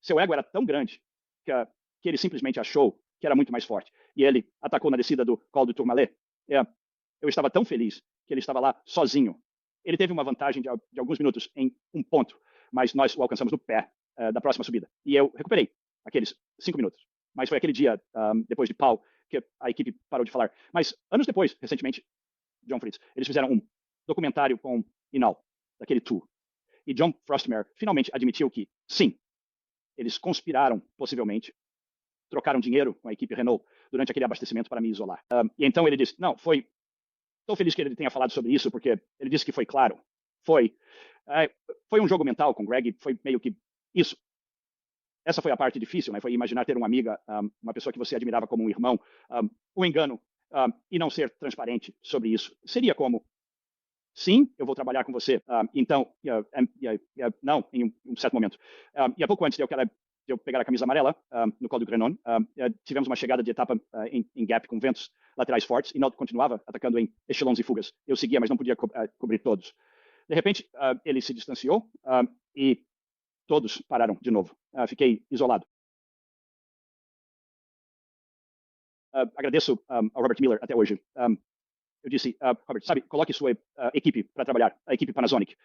Seu ego era tão grande que ele simplesmente achou que era muito mais forte. E ele atacou na descida do Col du Tourmalet. Eu estava tão feliz que ele estava lá sozinho. Ele teve uma vantagem de alguns minutos em um ponto, mas nós o alcançamos no pé da próxima subida. E eu recuperei aqueles 5 minutos. Mas foi aquele dia, depois de Pau, que a equipe parou de falar. Mas anos depois, recentemente, John Fritz, eles fizeram um documentário com Hinault, daquele tour. E John Frostmare finalmente admitiu que, sim, eles conspiraram, possivelmente, trocaram dinheiro com a equipe Renault durante aquele abastecimento para me isolar. E então ele disse, não, estou feliz que ele tenha falado sobre isso, porque ele disse que foi claro. Foi um jogo mental com o Greg, foi meio que isso. Essa foi a parte difícil, né? Foi imaginar ter uma amiga, uma pessoa que você admirava como um irmão, um engano, e não ser transparente sobre isso. Seria como, sim, eu vou trabalhar com você. Então, não, em um certo momento. E há pouco antes de eu pegar a camisa amarela, no Col du Grenon, tivemos uma chegada de etapa em gap com ventos laterais fortes, e Hinault continuava atacando em echelons e fugas. Eu seguia, mas não podia cobrir todos. De repente, ele se distanciou e todos pararam de novo. Fiquei isolado. Agradeço ao Robert Miller até hoje. Eu disse, Robert, sabe, coloque sua equipe para trabalhar, a equipe Panasonic.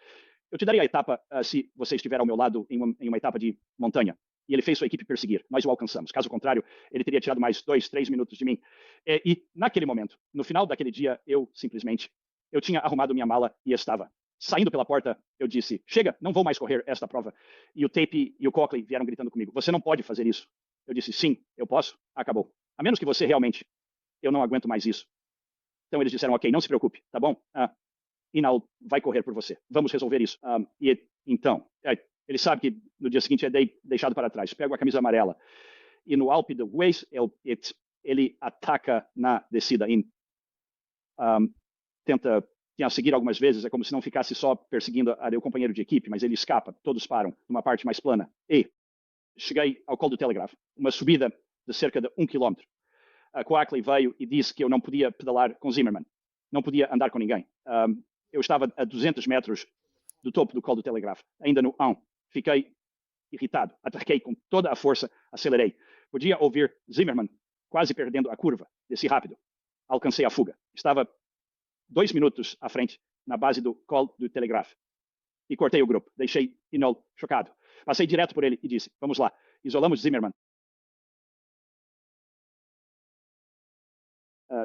Eu te daria a etapa se você estiver ao meu lado em uma etapa de montanha. E ele fez sua equipe perseguir. Nós o alcançamos. Caso contrário, ele teria tirado mais 2, 3 minutos de mim. E naquele momento, no final daquele dia, eu tinha arrumado minha mala e estava saindo pela porta. Eu disse, chega, não vou mais correr esta prova. E o Tape e o Coakley vieram gritando comigo, você não pode fazer isso. Eu disse, sim, eu posso. Acabou. a menos que você realmente, eu não aguento mais isso. Então eles disseram, ok, não se preocupe, tá bom? Inal vai correr por você. Vamos resolver isso. Então, ele sabe que no dia seguinte é deixado para trás. Pego a camisa amarela. E no Alpe d'Huez, ele ataca na descida. Tenta seguir algumas vezes. É como se não ficasse só perseguindo o companheiro de equipe, mas ele escapa. Todos param numa parte mais plana. E cheguei ao Col do Telegraph, uma subida de cerca de 1 quilômetro. A Coakley veio e disse que eu não podia pedalar com Zimmerman. Não podia andar com ninguém. Eu estava a 200 metros do topo do Col do Telegraph, ainda no 1. Fiquei irritado, ataquei com toda a força, acelerei. Podia ouvir Zimmerman quase perdendo a curva, desci rápido. Alcancei a fuga. Estava 2 minutos à frente, na base do Col do Telegraph. E cortei o grupo. Deixei Hinault chocado. Passei direto por ele e disse, vamos lá, isolamos Zimmerman.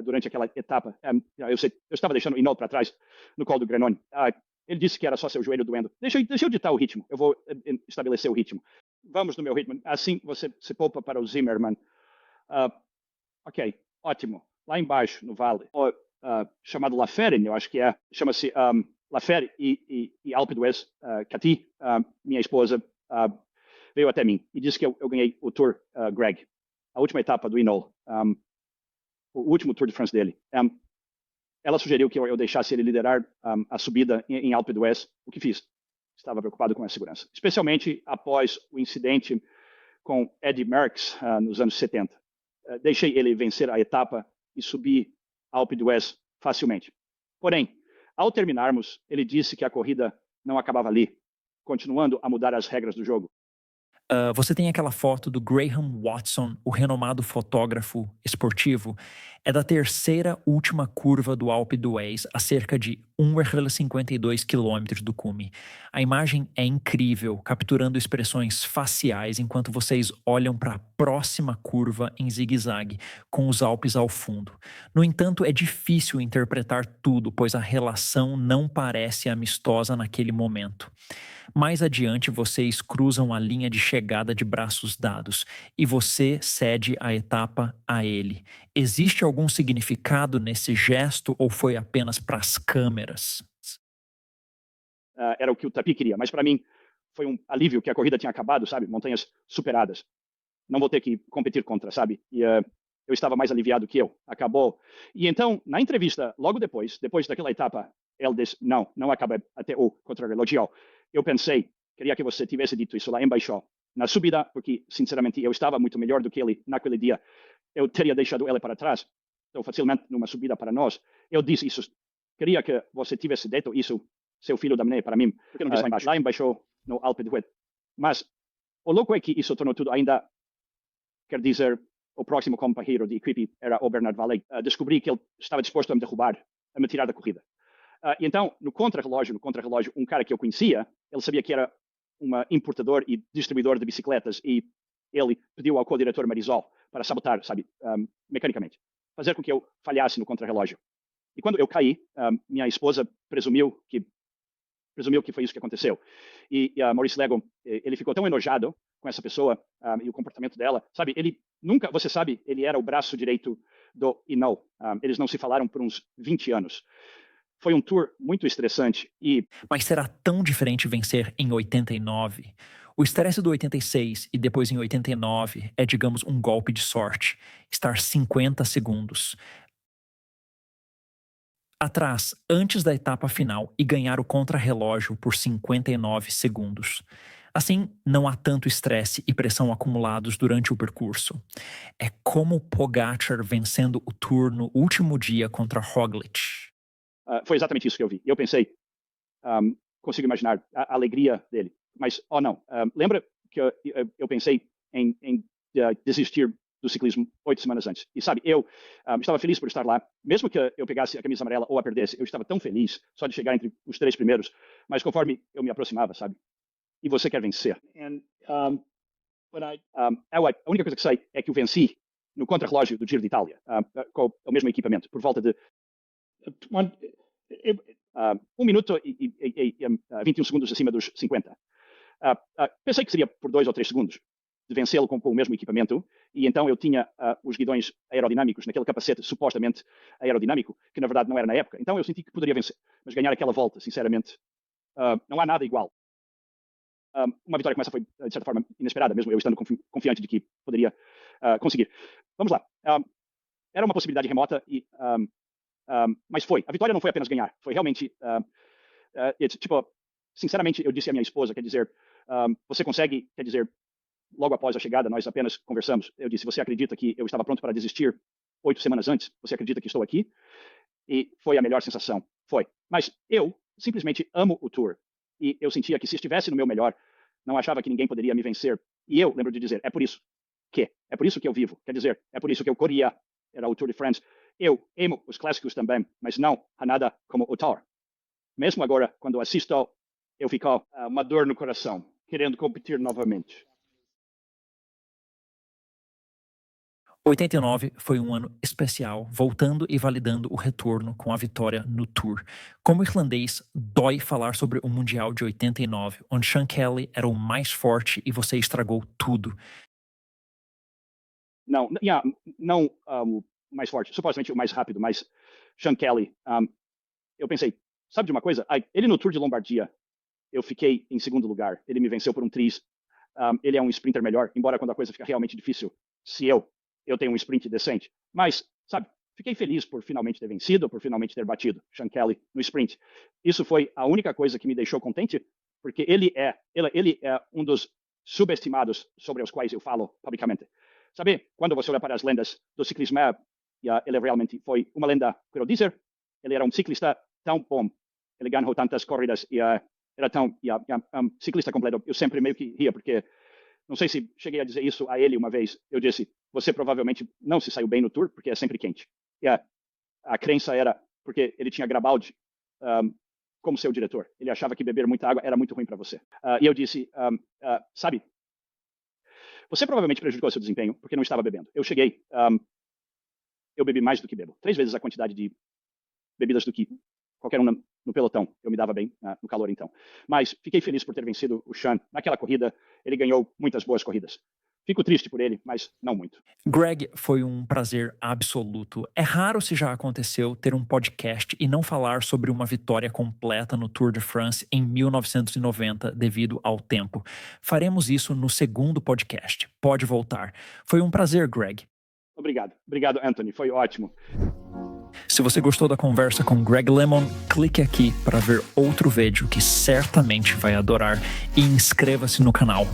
Durante aquela etapa, eu estava deixando Hinault para trás no Col do Grenone. Ele disse que era só seu joelho doendo. Deixa eu ditar o ritmo. Eu vou estabelecer o ritmo. Vamos no meu ritmo. Assim você se poupa para o Zimmerman. Ok, ótimo. Lá embaixo, no vale, chamado La Fère, eu acho que é. Chama-se La Fère e Alpe d'Huez. Cathy, minha esposa, veio até mim e disse que eu ganhei o Tour Greg. A última etapa do Hinault. O último Tour de France dele. Ela sugeriu que eu deixasse ele liderar a subida em Alpe d'Huez, o que fiz. Estava preocupado com a segurança, especialmente após o incidente com Eddy Merckx nos anos 70. Deixei ele vencer a etapa e subir Alpe d'Huez facilmente. Porém, ao terminarmos, ele disse que a corrida não acabava ali, continuando a mudar as regras do jogo. Você tem aquela foto do Graham Watson, o renomado fotógrafo esportivo. É da terceira última curva do Alpe d'Huez, a cerca de 1,52 km do cume. A imagem é incrível, capturando expressões faciais enquanto vocês olham para a próxima curva em zigue-zague, com os Alpes ao fundo. No entanto, é difícil interpretar tudo, pois a relação não parece amistosa naquele momento. Mais adiante, vocês cruzam a linha de chegada de braços dados e você cede a etapa a ele. Existe algum significado nesse gesto ou foi apenas para as câmeras? Era o que o Tapi queria, mas para mim foi um alívio que a corrida tinha acabado, sabe? Montanhas superadas. Não vou ter que competir contra, sabe? E eu estava mais aliviado que eu. Acabou. E então, na entrevista, logo depois daquela etapa, ele disse, não acaba até o contrarrelógio. Eu pensei, queria que você tivesse dito isso lá em Baixó, na subida, porque, sinceramente, eu estava muito melhor do que ele naquele dia. Eu teria deixado ele para trás, tão facilmente, numa subida para nós. Eu disse isso. Queria que você tivesse dito isso, seu filho da mãe, para mim. Porque não disse lá embaixo, no Alpe d'Huez. Mas o louco é que isso tornou tudo ainda, quer dizer, o próximo companheiro de equipe era o Bernard Vallée. Descobri que ele estava disposto a me derrubar, a me tirar da corrida. E então, no contrarrelógio, um cara que eu conhecia, ele sabia que era um importador e distribuidor de bicicletas e ele pediu ao co-diretor Marisol para sabotar, sabe, mecanicamente, fazer com que eu falhasse no contrarrelógio. E quando eu caí, minha esposa presumiu que foi isso que aconteceu. E Maurice Lego, ele ficou tão enojado com essa pessoa e o comportamento dela, sabe, ele nunca, você sabe, ele era o braço direito do Hinault. Eles não se falaram por uns 20 anos. Foi um tour muito estressante e... Mas será tão diferente vencer em 89? O estresse do 86 e depois em 89 é, digamos, um golpe de sorte. Estar 50 segundos atrás antes da etapa final e ganhar o contrarrelógio por 59 segundos. Assim, não há tanto estresse e pressão acumulados durante o percurso. É como Pogačar vencendo o Tour no último dia contra Roglic. Foi exatamente isso que eu vi. Eu pensei, consigo imaginar a alegria dele. Mas, não. Lembra que eu pensei em desistir do ciclismo 8 semanas antes. E sabe, eu estava feliz por estar lá. Mesmo que eu pegasse a camisa amarela ou a perdesse, eu estava tão feliz só de chegar entre os 3 primeiros. Mas conforme eu me aproximava, sabe? E você quer vencer. A única coisa que sei é que eu venci no contrarrelógio do Giro de Itália, com o mesmo equipamento, por volta de 1 minuto e 21 segundos acima dos 50. Pensei que seria por 2 ou 3 segundos. de vencê-lo com o mesmo equipamento, e então eu tinha os guidões aerodinâmicos naquele capacete supostamente aerodinâmico, que na verdade não era na época. Então eu senti que poderia vencer, mas ganhar aquela volta, sinceramente, não há nada igual. Uma vitória como essa foi, de certa forma, inesperada, mesmo eu estando confiante de que poderia conseguir. Vamos lá. Era uma possibilidade remota, mas foi. A vitória não foi apenas ganhar, foi realmente... tipo, sinceramente, eu disse à minha esposa, quer dizer, você consegue, quer dizer, logo após a chegada, nós apenas conversamos. Eu disse, você acredita que eu estava pronto para desistir 8 semanas antes? Você acredita que estou aqui? E foi a melhor sensação. Foi. Mas eu simplesmente amo o Tour. E eu sentia que se estivesse no meu melhor, não achava que ninguém poderia me vencer. E eu lembro de dizer, é por isso que eu vivo. Quer dizer, é por isso que eu corria, era o Tour de France. Eu amo os clássicos também, mas não há nada como o Tour. Mesmo agora, quando assisto, eu fico uma dor no coração, querendo competir novamente. 89 foi um ano especial, voltando e validando o retorno com a vitória no Tour. Como irlandês, dói falar sobre o Mundial de 89, onde Sean Kelly era o mais forte e você estragou tudo. Não o mais forte, supostamente o mais rápido, mas Sean Kelly, eu pensei, sabe de uma coisa? Ele no Tour de Lombardia, eu fiquei em segundo lugar, ele me venceu por um tris, ele é um sprinter melhor, embora quando a coisa fica realmente difícil, se eu tenho um sprint decente. Mas, sabe, fiquei feliz por finalmente ter vencido, por finalmente ter batido Sean Kelly no sprint. Isso foi a única coisa que me deixou contente, porque ele é um dos subestimados sobre os quais eu falo publicamente. Sabe, quando você olha para as lendas do ciclismo, ele realmente foi uma lenda, quero dizer, ele era um ciclista tão bom, ele ganhou tantas corridas e era tão ciclista completo. Eu sempre meio que ria, porque não sei se cheguei a dizer isso a ele uma vez. Eu disse, você provavelmente não se saiu bem no Tour, porque é sempre quente. E a crença era, porque ele tinha Grabaldi como seu diretor. Ele achava que beber muita água era muito ruim para você. E eu disse, sabe, você provavelmente prejudicou seu desempenho porque não estava bebendo. Eu cheguei, eu bebi mais do que bebo. 3 vezes a quantidade de bebidas do que qualquer um no pelotão. Eu me dava bem no calor, então. Mas fiquei feliz por ter vencido o Sean. Naquela corrida, ele ganhou muitas boas corridas. Fico triste por ele, mas não muito. Greg, foi um prazer absoluto. É raro, se já aconteceu, ter um podcast e não falar sobre uma vitória completa no Tour de France em 1990 devido ao tempo. Faremos isso no segundo podcast. Pode voltar. Foi um prazer, Greg. Obrigado. Obrigado, Anthony. Foi ótimo. Se você gostou da conversa com Greg LeMond, clique aqui para ver outro vídeo que certamente vai adorar e inscreva-se no canal.